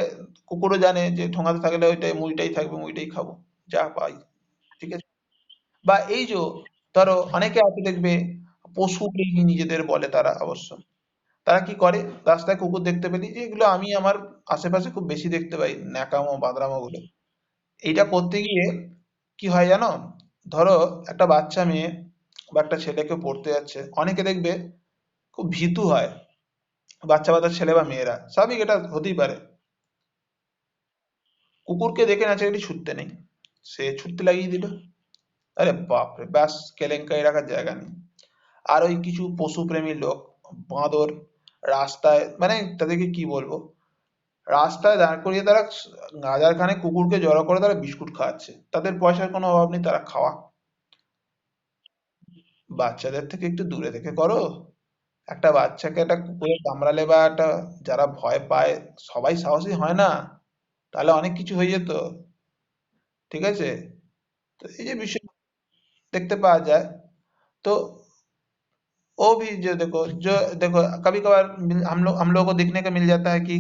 A: কুকুরও জানে যে ঠোঙাতে থাকলে ওইটাই মুইটাই থাকবে, মুইটাই খাবো যা পাই। ঠিক আছে। বা এই যে ধরো অনেকে আছে দেখবে, পশু প্রেমী নিজেদের বলে তারা অবশ্য, তারা কি করে, রাস্তায় কুকুর দেখতে পেলি, যে এগুলো আমি আমার আশেপাশে খুব বেশি দেখতে পাই, ন্যাকামো বাদরামো গুলো, এইটা করতে গিয়ে কি হয় জানো, ধরো একটা বাচ্চা মেয়ে বা একটা ছেলেকে পড়তে যাচ্ছে, অনেকে দেখবে খুব ভীতু হয়, বাচ্চা বাচ্চা ছেলে বা মেয়েরা, স্বাভাবিক, এটা হতেই পারে, কুকুরকে দেখে ন্যাচারালি ছুটতে নেই, সে ছুটতে লাগিয়ে দিল, আরে বাপরে, ব্যাস কেলেঙ্কারি রাখার জায়গা নেই। আর ওই কিছু পশুপ্রেমী লোক, বাঁদর, রাস্তায়, মানে তাদেরকে কি বলবো, রাস্তায় দাঁড় করিয়ে তারা হাজার খানেক কুকুরকে জড়ো করে তারা বিস্কুট খাওয়াচ্ছে, তাদের পয়সার কোনো অভাব নেই, তারা খাওয়া। বাচ্চাদের থেকে একটু দূরে থেকে করো। একটা বাচ্চাকে একটা কুকুরে কামড়ালে বা একটা, যারা ভয় পায়, সবাই সাহসী হয় না, তাহলে অনেক কিছু হয়ে যেত। ঠিক আছে। তো এই যে বিষয় দেখতে पाया जाए, तो वो भी जो देखो, जो देखो कभी कभार हम लोगों को देखने को मिल जाता है कि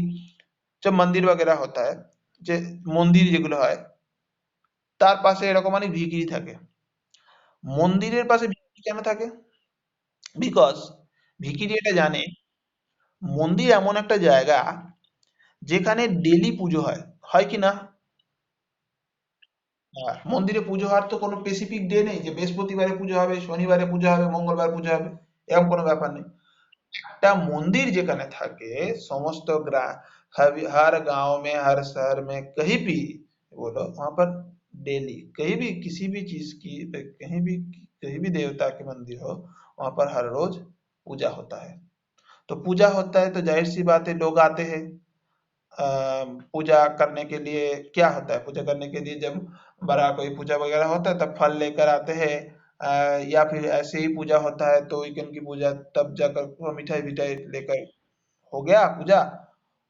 A: जब मंदिर वगैरह होता है, যে মন্দির যেগুলো হয়, তার পাশে এরকম অনেক ভিখিরি থাকে। মন্দিরের পাশে ভিখিরি কেন থাকে? বিকজ ভিখিরি এটা জানে, মন্দির এমন একটা জায়গা যেখানে ডেলি পুজো হয়, হয় কি না? মন্দিরে পুজো হওয়ার তো কোনো স্পেসিফিক ডে নেই যে বৃহস্পতিবারে পুজো হবে, শনিবারে পুজো হবে, মঙ্গলবার পুজো হবে, এরকম কোনো ব্যাপার নেই। একটা মন্দির যেখানে থাকে, समस्त हर गांव में, हर शहर में, कहीं भी बोलो, वहां पर डेली कहीं भी किसी भी चीज की, कहीं भी देवता के मंदिर हो, वहां पर हर रोज पूजा होता है। तो पूजा होता है तो जाहिर सी बात है लोग आते हैं। पूजा करने के लिए क्या होता है, पूजा करने के लिए जब बड़ा कोई पूजा वगैरह होता है तब फल लेकर आते हैं। या फिर ऐसे ही पूजा होता है तो वीकेंड की पूजा, तब जाकर वो मिठाई विठाई लेकर हो गया पूजा,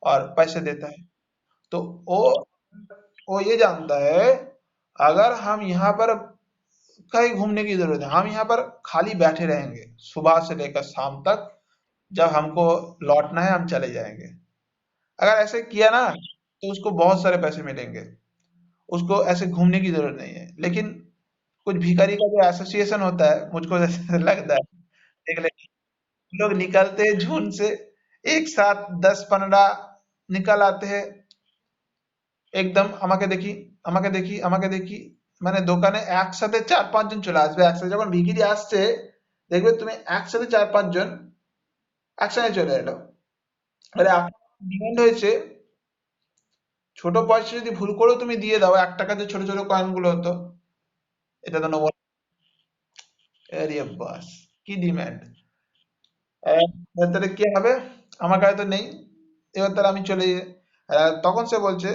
A: और पैसे देता है। तो वो ये जानता है, अगर हम यहाँ पर कहीं घूमने की जरूरत है, हम यहाँ पर खाली बैठे रहेंगे सुबह से लेकर शाम तक, जब हमको लौटना है हम चले जाएंगे। अगर ऐसे किया ना तो उसको बहुत सारे पैसे मिलेंगे, उसको ऐसे घूमने की जरूरत नहीं है। लेकिन कुछ भिखारी का जो एसोसिएशन होता है, मुझको जैसे लगता है, देख ले, लोग निकलते हैं झुंड से, एक साथ 10-15 निकल आते हैं, একদম আমাকে দেখি, আমাকে দেখি, আমাকে দেখি, মানে দোকানে একসাথে 4-5 জন চলে আসবে, একসাথে যখন ভিখিরি আসছে, দেখবে তুমি একসাথে 4-5 জন একসাথে চলে এলো। আরে ডিমান্ড হয়েছে, ছোট পয়সা যদি ভুল করেও তুমি দিয়ে দাও, 1 টাকা যে ছোট ছোট কয়েন গুলো হতো, এটা তো নেবো। আরে বাস, কি ডিমান্ড! তাহলে কি হবে, আমার কাছে তো নেই, এবার তাহলে আমি চলে যাই। তখন সে বলছে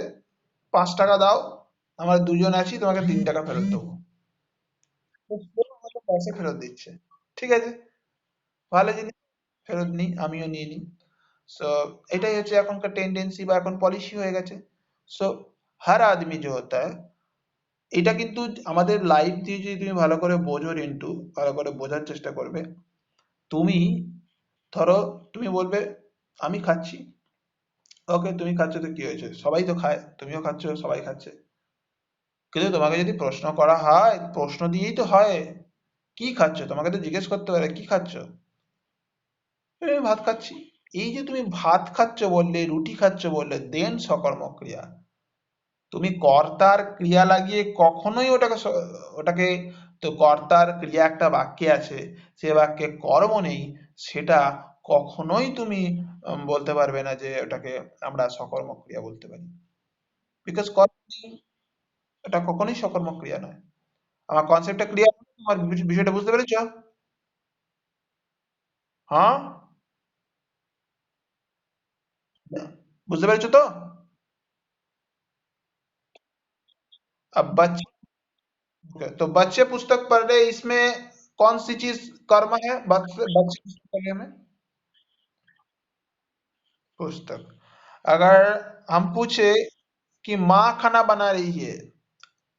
A: 5 টাকা দাও, আমরা দুজন আছি, তোমাকে 3 টাকা ফেরত দেবো। তো সেও আমাকে পয়সা ফেরত দিচ্ছে। ঠিক আছে, ভালো জিনিস, ফেরত নিই, আমিও নিয়ে নিই। সো এটাই হচ্ছে এখনকার টেন্ডেন্সি বা এখন পলিসি হয়ে গেছে। সো হার আদমি যে হতা है, এটা কিন্তু আমাদের লাইফ দিয়ে যদি তুমি ভালো করে বোঝো রিন্টু, ভালো করে বোঝার চেষ্টা করবে, তুমি ধরো, তুমি বলবে আমি খাচ্ছি, ওকে তুমি খাচ্ছ তো কি হয়েছে, সবাই তো খায়, তুমিও খাচ্ছ, সবাই খাচ্ছে। কিন্তু তোমাকে যদি প্রশ্ন করা হয়, প্রশ্ন দিয়েই তো হয়, কি খাচ্ছ, তোমাকে তো জিজ্ঞেস করতে পারে কি খাচ্ছ, আমি ভাত খাচ্ছি। এই যে তুমি ভাত খাচ্ছ বললে, রুটি খাচ্ছ বললে, দেন সকর্ম ক্রিয়া, তুমি কর্তার ক্রিয়া লাগিয়ে কখনোই ওটাকে, তো কর্তার ক্রিয়া একটা বাক্যে আছে, সে বাক্যে কর্ম নেই, সেটা কখনোই তুমি বলতে পারবে না যে ওটাকে আমরা সকর্ম ক্রিয়া বলতে পারি, বিকজ কর্ম নেই, এটা কখনোই সকর্ম ক্রিয়া নয়। আমার কনসেপ্টটা ক্লিয়ার? তোমার বিষয়টা বুঝতে পেরেছো? হ্যাঁ, বুঝতে পেরেছো তো? अब तो बच्चे पुस्तक पढ़ रहे, इसमें कौन सी चीज कर्म है, बच्चे बच्चे पुस्तक पढ़ने में? पुस्तक। अगर हम पूछे कि माँ खाना बना रही है,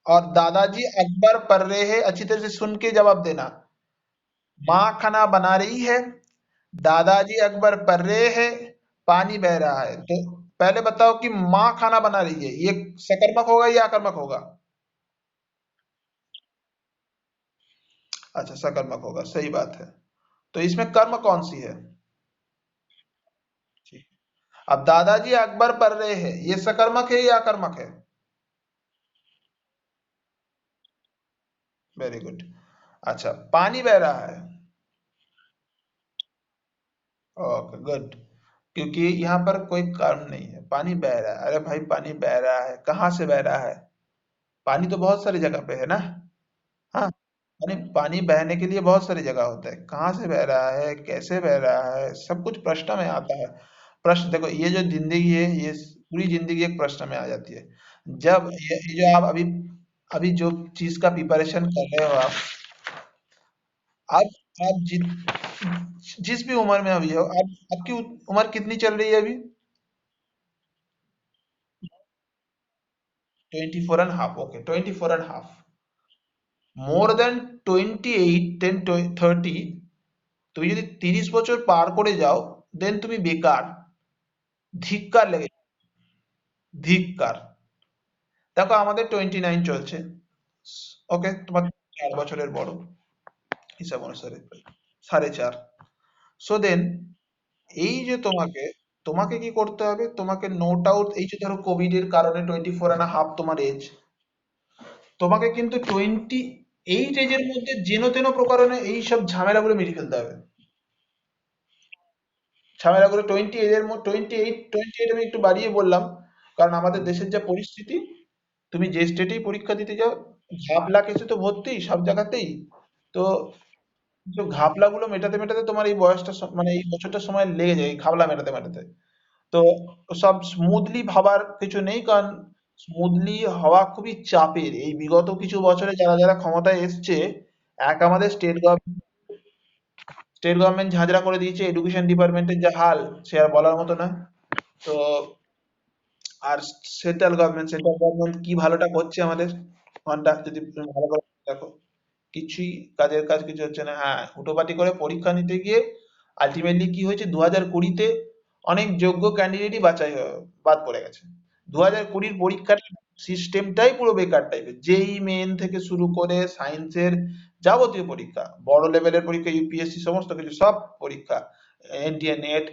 A: और दादाजी अकबर पढ़ रहे हैं, अच्छी तरह से सुन के जवाब देना। माँ खाना बना रही है, दादाजी अकबर पढ़ रहे हैं, पानी बह रहा है। तो पहले बताओ कि माँ खाना बना रही है, ये सकर्मक होगा या आकर्मक होगा? अच्छा, सकर्मक होगा, सही बात है। तो इसमें कर्म कौन सी है? ठीक। अब दादाजी अकबर पढ़ रहे हैं, ये सकर्मक है या आकर्मक है? Very good. अच्छा, पानी बह रहा है। Okay, good. क्योंकि यहाँ पर कोई कर्म नहीं है, पानी बह रहा है। अरे भाई, पानी बह रहा है, कहाँ से बह रहा है? पानी तो बहुत सारी जगह पे है ना। हाँ, पानी पानी बहने के लिए बहुत सारी जगह होता है, कहाँ से बह रहा है, कैसे बह रहा है, सब कुछ प्रश्न में आता है। प्रश्न देखो, ये जो जिंदगी है, ये पूरी जिंदगी एक प्रश्न में आ जाती है। जब ये जो आप अभी अभी जो चीज का प्रिपरेशन कर रहे हो आप जिस भी उम्र में अभी हो, आप आपकी उम्र कितनी चल रही है अभी? 24.5, ओके, 24.5। মোর দেন 28, 30, তুমি যদি 30 বছর পার করে যাও, দেন তুমি বেকার। ধিক্কার লেগে, ধিক্কার। দেখো, আমাদের 29 চলছে। ওকে, তোমার 4 বছরের বড় হিসাব অনুসারে, 4.5। সো দেন, এই যে তোমাকে তোমাকে কি করতে হবে? তোমাকে নোট আউট, এই যে ধরো কোভিড এর কারণে 24.5 তোমার এজ, তোমাকে কিন্তু 28 এজের মধ্যে যেন তেন প্রকারণে এই সব ঝামেলাগুলো মিটিয়ে ফেলতে হবে। ঝামেলাগুলো 28 আমি একটু বাড়িয়ে বললাম, কারণ আমাদের দেশের যা পরিস্থিতি, তুমি যে স্টেটেই পরীক্ষা দিতে যাও, ঘাপলা কেসে তো ভর্তি সব জায়গাতেই। তো তো ঘাপলাগুলো মেটাতে মেটাতে তোমার এই বয়সটা মানে এই বছরটা সময় লেগে যায়, এই ঘাপলা মেটাতে মেটাতে। তো সব স্মুথলি ভাবার কিছু নেই, কারণ স্মুথলি হওয়া খুবই চাপের। এই বিগত কিছু বছরে যারা যারা ক্ষমতায় এসছে, এক আমাদের স্টেট গভর্নমেন্ট ঝাঁঝরা করে দিয়েছে, এডুকেশন ডিপার্টমেন্টের যা হাল, সে আর বলার মতো না। তো আর সেন্ট্রাল গভর্নমেন্ট কি ভালোটা করছে আমাদের? ঘন্টা যদি তুমি ভালো করে দেখো, কিছুই কাজের কাজ কিছু হচ্ছে না। হ্যাঁ, হুটোপাটি করে পরীক্ষা নিতে গিয়ে আলটিমেটলি কি হয়েছে, 2020-তে অনেক যোগ্য ক্যান্ডিডেটই বাদ পড়ে গেছে। 2020-র পরীক্ষার সিস্টেমটাই পুরো বেকার টাইপের। জেই মেন থেকে শুরু করে সায়েন্সের যাবতীয় পরীক্ষা, বড় লেভেলের পরীক্ষা, ইউপিএসসি সমস্ত কিছু, সব পরীক্ষা, এনটিএ নেট,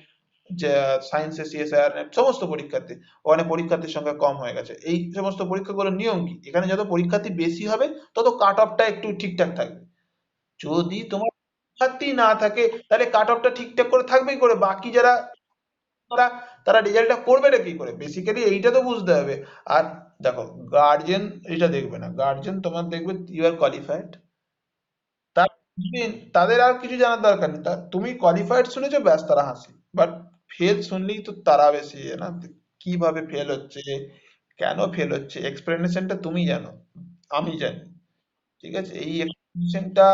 A: যে সায়েন্সের সিএসআইআর নেট, সমস্ত পরীক্ষার্থী, ওখানে পরীক্ষার্থীর সংখ্যা কম হয়ে গেছে। এই সমস্ত পরীক্ষাগুলোর নিয়ম কি, এখানে যত পরীক্ষার্থী বেশি হবে, তত কাট অফটা একটু ঠিকঠাক থাকবে। যদি তোমার পরীক্ষার্থী না থাকে, তাহলে কাট অফটা ঠিকঠাক করে থাকবেই করে, বাকি যারা তারা তারা রেজাল্টটা করবেটা কি করে? বেসিক্যালি এইটা তো বুঝতে হবে। আর দেখো, গার্জেন এটা দেখবে না, গার্জেন তোমার দেখবে ইউ আর কোয়ালিফাইড। তার তাদের আর কিছু জানার দরকার নেই, তুমি কোয়ালিফাইড শুনেছো, ব্যাস তারা হাসি। বাট ফেল শুনলেই তো তারা বেশি না, কিভাবে ফেল হচ্ছে, কেন ফেল হচ্ছে, এক্সপ্লেনেশনটা তুমি জানো, আমি জানি। ঠিক আছে, এই এক্সপ্লেনেশনটা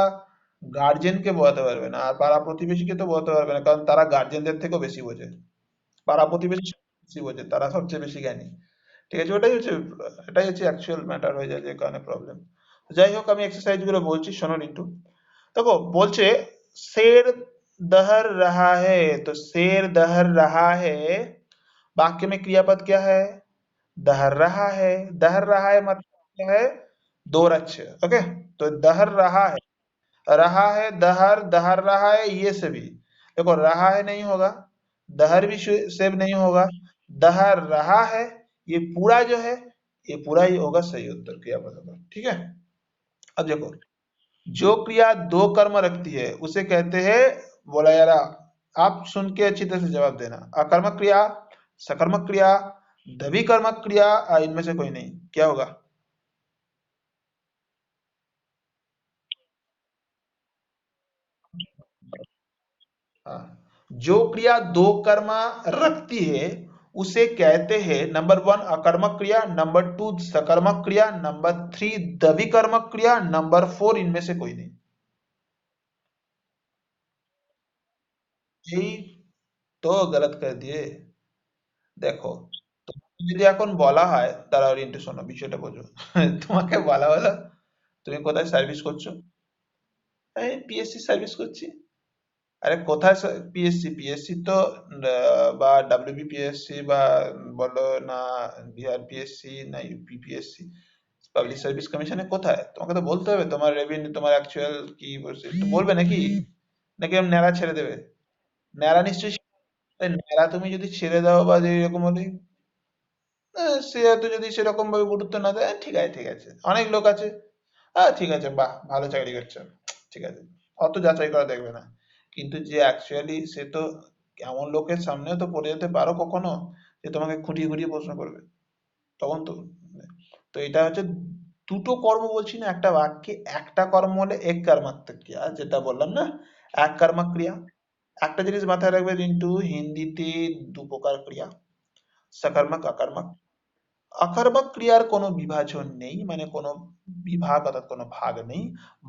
A: গার্জেনকে বোঝাতে পারবে না, আর পাড়া প্রতিবেশীকে তো বোঝাতে পারবে না, কারণ তারা গার্জেনদের থেকেও বেশি বোঝে। পাড়া প্রতিবেশী বেশি বোঝে, তারা সবচেয়ে বেশি জ্ঞানী। ঠিক আছে, এটাই হচ্ছে অ্যাকচুয়াল ম্যাটার হয়ে যায়, যে কারণে প্রবলেম। যাই হোক, আমি এক্সারসাইজ গুলো বলছি, শোনো রিন্টু। देखो, বলছে शेर दहर रहा है, तो शेर दहर रहा है, वाक्य में क्रियापद क्या है? दहर रहा है। दहर रहा है मतलब क्या है? दो रच। ओके, तो दहर रहा है, दहर दहर रहा है, ये से भी देखो, रहा है नहीं होगा, दहर भी से भी नहीं होगा, दहर रहा है, ये पूरा जो है, ये पूरा ही होगा सही उत्तर, क्रियापद होगा। ठीक है। अब देखो, जो क्रिया दो कर्म रखती है उसे कहते हैं, बोला यार, आप सुन के अच्छी तरह से जवाब देना। अकर्मक क्रिया, सकर्मक क्रिया, दभी कर्मक क्रिया, इनमें से कोई नहीं, क्या होगा? हाँ, जो क्रिया दो कर्म रखती है उसे कहते हैं, नंबर वन अकर्मक क्रिया, नंबर टू सकर्मक क्रिया, नंबर थ्री दभी कर्मक क्रिया, नंबर फोर इनमें से कोई नहीं। यही तो गलत कर दिए। देखो, যদি এখন বলা হয়, দাঁড়াও রিন্টু শোনো বিষয়টা বোঝো। তোমাকে বলা হলো তুমি কোথায় সার্ভিস করছো, এই পিএসসি সার্ভিস করছি। আরে কোথায় পিএসসি, পিএসসি তো বা ডাব্লিউবিপিএসসি বা বলো না, বিহার পিএসসি না ইউপি পিএসসি, পাবলিক সার্ভিস কমিশনে কোথায়, তোমাকে তো বলতে হবে তোমার রেভিনিউ, তোমার অ্যাকচুয়াল কি বলছে তো বলবে নাকি, নাকি এরকম ন্যাড়া ছেড়ে দেবে? ন্যাড়া নিশ্চয়ই ন্যাড়া তুমি যদি ছেড়ে দাও বা যে এরকম হলে, সে হয়তো যদি সেরকম ভাবে গুরুত্ব না দেয়, ঠিক আছে ঠিক আছে, অনেক লোক আছে, ঠিক আছে বাহ ভালো চাকরি করছো, ঠিক আছে, অত যাচাই করা দেখবে না। কিন্তু যে অ্যাকচুয়ালি সে তো এমন লোকের সামনেও তো পড়ে যেতে পারো কখনো, যে তোমাকে খুঁটিয়ে খুঁটিয়ে প্রশ্ন করবে, তখন তো, তো এটা হচ্ছে দুটো কর্ম বলছি না একটা বাক্যে, একটা কর্ম হলে এক কর্মাত্মক ক্রিয়া, যেটা বললাম না, এক কর্মক ক্রিয়া। একটা জিনিস মাথায় রাখবে কিন্তু হিন্দিতে দু প্রকার ক্রিয়া, সকর্মক অকর্মক। অকর্মক ক্রিয়ার কোনো বিভাজন নেই, মানে কোনো বিভাগ অর্থাৎ কোনো ভাগ নেই,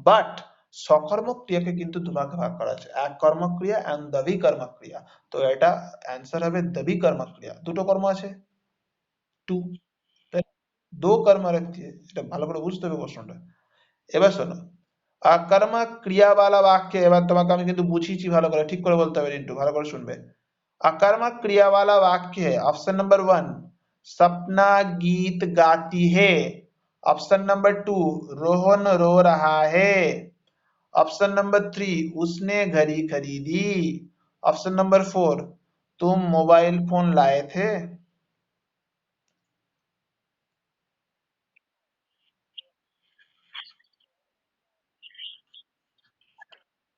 A: বাট সকর্মক ক্রিয়াকে কিন্তু দুভাগে ভাগ করা আছে, এক কর্মক ক্রিয়া এন্ড দ্বি কর্মক ক্রিয়া। তো এটা অ্যান্সার হবে দ্বি কর্মক ক্রিয়া, দুটো কর্ম আছে, টু, দো কর্ম রাখती है, এটা ভালো করে বুঝতে হবে প্রশ্নটা। এবার শোনো, আকর্মক ক্রিয়া वाला वाक्य, এবার তোমাকে আমি কিন্তু বুঝিয়েছি ভালো করে, ঠিক করে বলতে হবে রিন্টু, ভালো করে শুনবে। अकर्मक क्रिया वाला वाक्य है ऑप्शन नंबर वन, सपना गीत गाती है। ऑप्शन नंबर टू, रोहन रो रहा है। ऑप्शन नंबर थ्री, उसने घड़ी खरीदी। ऑप्शन नंबर फोर, तुम मोबाइल फोन लाए थे।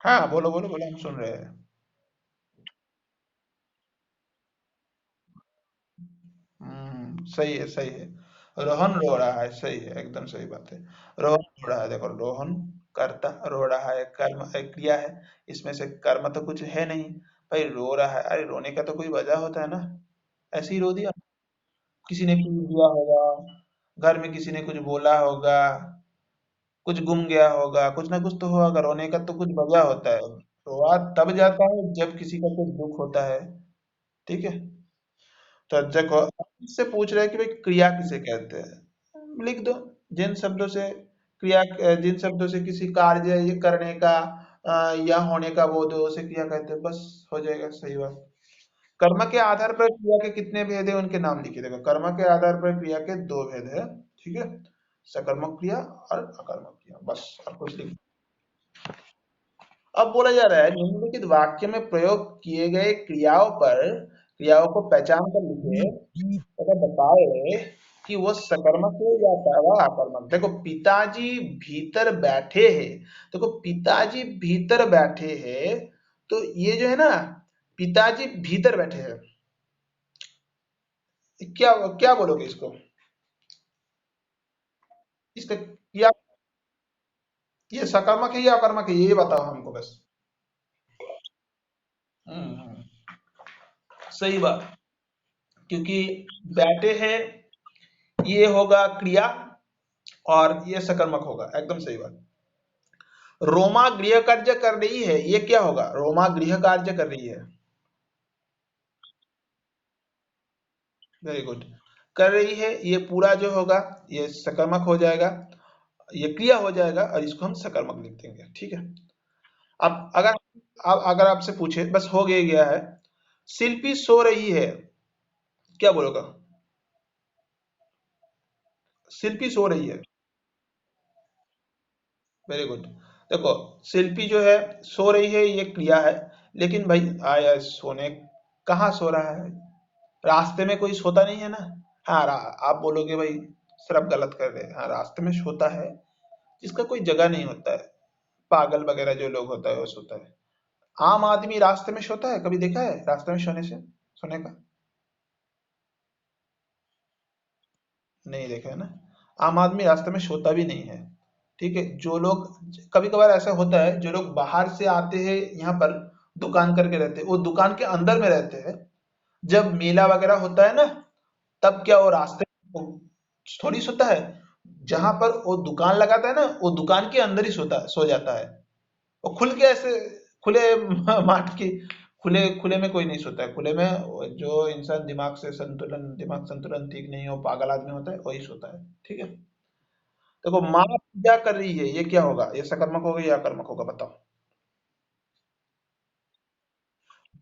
A: हाँ बोलो बोलो बोलो, हम सुन रहे हैं। सही है सही है, रोहन रो रहा है, सही है, एकदम सही बात है। रोहन रो रहा है, देखो रोहन कर्ता, रो रहा है कर्म, क्रिया है, इसमें से कर्म तो कुछ है नहीं। भाई रो रहा है, अरे रोने का तो कोई वजह होता है ना, ऐसे ही रो दिया, किसी ने पीट दिया होगा, घर में किसी ने कुछ बोला होगा, कुछ गुम गया होगा, कुछ ना कुछ तो होगा, रोने का तो कुछ वजह होता है। रोआ तब जाता है जब किसी का कुछ दुख होता है, ठीक है। तो देखो, इससे पूछ रहे हैं कि भाई क्रिया किसे कहते हैं, लिख दो, जिन शब्दों से क्रिया, जिन शब्दों से किसी कार्य ये करने का या होने का बोध हो, उसे क्रिया कहते हैं, बस हो जाएगा, सही बात। कर्म के आधार पर क्रिया के कितने भेद है उनके नाम लिखिए, देखो कर्म के आधार पर क्रिया के दो भेद है, ठीक है, सकर्मक क्रिया और अकर्मक क्रिया, बस और कुछ लिख। अब बोला जा रहा है निम्नलिखित वाक्य में प्रयोग किए गए क्रियाओं पर, क्रियाओं को पहचान कर लिखे तथा बताए कि वो सकर्मक है या अकर्मक। देखो पिताजी भीतर बैठे हैं, देखो पिताजी भीतर बैठे हैं, तो ये जो है ना, पिताजी भीतर बैठे हैं, क्या क्या बोलोगे इसको, इसका क्या, ये सकर्मक है या अकर्मक है, ये बताओ हमको बस। हम्म, सही बात, क्योंकि बैठे हैं ये होगा क्रिया, और ये सकर्मक होगा, एकदम सही बात। रोमा गृह कार्य कर रही है, ये क्या होगा, रोमा गृह कार्य कर रही है, वेरी गुड, कर रही है, ये पूरा जो होगा ये सकर्मक हो जाएगा, ये क्रिया हो जाएगा, और इसको हम सकर्मक लिख देंगे, ठीक है। अब अगर आपसे पूछे, बस हो गया गया है, शिल्पी सो रही है, क्या बोलोगा, शिल्पी सो रही है, वेरी गुड। देखो शिल्पी जो है सो रही है, ये क्रिया है, लेकिन भाई आया सोने, कहाँ सो रहा है, रास्ते में कोई सोता नहीं है ना। हाँ आप बोलोगे भाई सर आप गलत कर रहे हैं, हाँ रास्ते में सोता है, जिसका कोई जगह नहीं होता है, पागल वगैरह जो लोग होता है वो सोता है। आम आदमी रास्ते में सोता है, कभी देखा है रास्ते में सोने का, नहीं देखा है ना। आम आदमी रास्ते में सोता भी नहीं है, ठीक है। जो लोग, कभी कभार ऐसा होता है, जो लोग बाहर से आते हैं यहाँ पर दुकान करके रहते हैं, वो दुकान के अंदर में रहते हैं, जब मेला वगैरह होता है ना, तब क्या वो रास्ते में थोड़ी सोता है, जहां पर वो दुकान लगाता है ना, वो दुकान के अंदर ही सो जाता है, वो खुल के ऐसे खुले माठ की खुले खुले में कोई नहीं सोता है। खुले में जो इंसान दिमाग संतुलन ठीक नहीं हो, पागल आदमी होता है, वही सोता है। ठीक है। देखो, माँ पूजा कर रही है, ये क्या होगा? ये सकर्मक होगा या अकर्मक होगा? बताओ।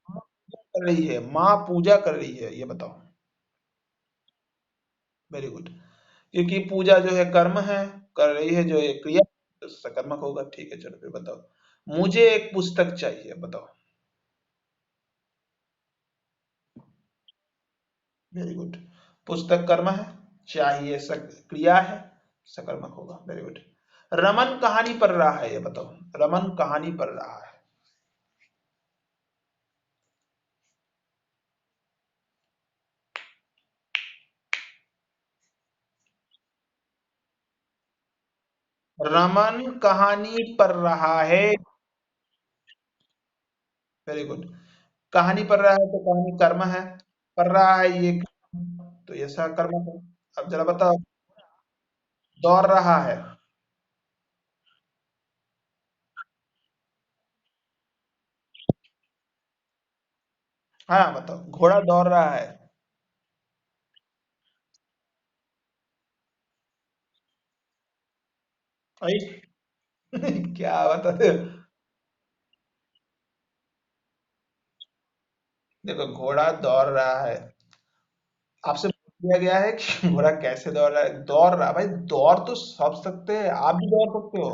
A: माँ पूजा कर रही है, माँ पूजा कर रही है, ये बताओ। Very good. क्योंकि पूजा जो है कर्म है, कर रही है जो ये क्रिया, तो सकर्मक होगा। ठीक है, चलो फिर बताओ। मुझे एक पुस्तक चाहिए, बताओ। Very good. पुस्तक कर्म है, चाहिए क्रिया है, सकर्मक होगा। Very good. रमन कहानी पढ़ रहा है, ये बताओ। रमन कहानी पढ़ रहा है। रमन कहानी पढ़ रहा है। Very good. कहानी पढ़ रहा है तो कहानी कर्म है, पढ़ रहा है ये कर्म, तो ये सकर्मक है। अब जरा बताओ। दौड़ रहा है। हाँ बताओ, घोड़ा दौड़ रहा है। भाई क्या बता दे। देखो, घोड़ा दौड़ रहा है। आपसे पूछ दिया गया है कि घोड़ा कैसे दौड़ रहा है? दौड़ रहा, भाई दौड़ तो सब सकते हैं, आप भी दौड़ सकते हो,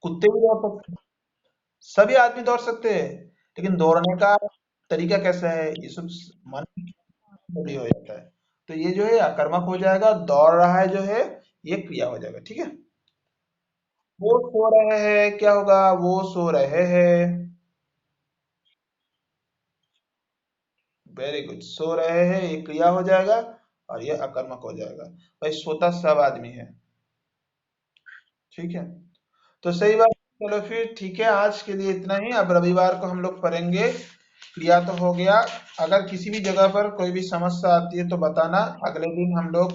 A: कुत्ते भी दौड़ सकते हैं, सभी आदमी दौड़ सकते हैं। लेकिन दौड़ने का तरीका कैसा है, ये सब मन थोड़ी हो जाता है। तो ये जो है आक्रामक हो जाएगा, दौड़ रहा है जो है, ये क्रिया हो जाएगा। ठीक है। वो सो रहे हैं, क्या होगा? वो सो रहे हैं। Very good. सो रहे हैं, ये क्रिया हो जाएगा, और ये अकर्मक हो जाएगा। भाई सोता सब आदमी है। ठीक है। तो सही बात। चलो फिर ठीक है, आज के लिए इतना ही। अब रविवार को हम लोग पढ़ेंगे। क्रिया तो हो गया। अगर किसी भी जगह पर कोई भी समस्या आती है तो बताना। अगले दिन हम लोग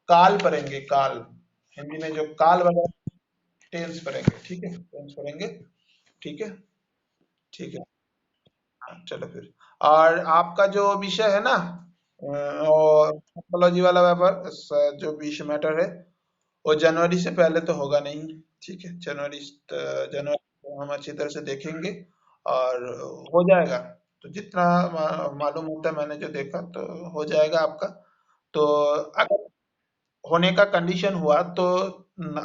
A: काल पढ़ेंगे, काल। हिंदी में जो काल वगैरह, टेंस पढ़ेंगे। ठीक है, टेंस पढ़ेंगे। ठीक है। ठीक है। हाँ, चलो फिर। और आपका जो विषय है ना, और टोपोलॉजी वाला व्यापार, जो विषय मैटर है, वो जनवरी से पहले तो होगा नहीं। ठीक है, जनवरी को हम अच्छी तरह से देखेंगे, और हो जाएगा। तो जितना मालूम होता है, मैंने जो देखा, तो हो जाएगा आपका। तो अगर होने का कंडीशन हुआ तो,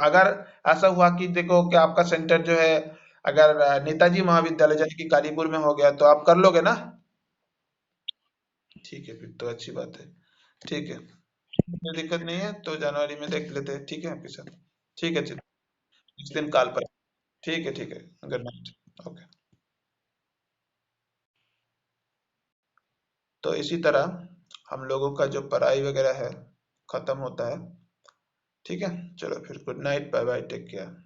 A: अगर ऐसा हुआ कि देखो कि आपका सेंटर जो है, अगर नेताजी महाविद्यालय यानी कि कालीपुर में हो गया, तो आप कर लोगे ना? ठीक है, फिर तो अच्छी बात है। ठीक है, कोई दिक्कत नहीं है, तो जनवरी में देख लेते हैं। ठीक है आपके साथ। ठीक है, चलिए। इस दिन कॉल पर। ठीक है, ठीक है। Good night. ओके। तो इसी तरह हम लोगों का जो पढ़ाई वगैरह है, खत्म होता है। ठीक है। चलो फिर, good night, bye bye, take care.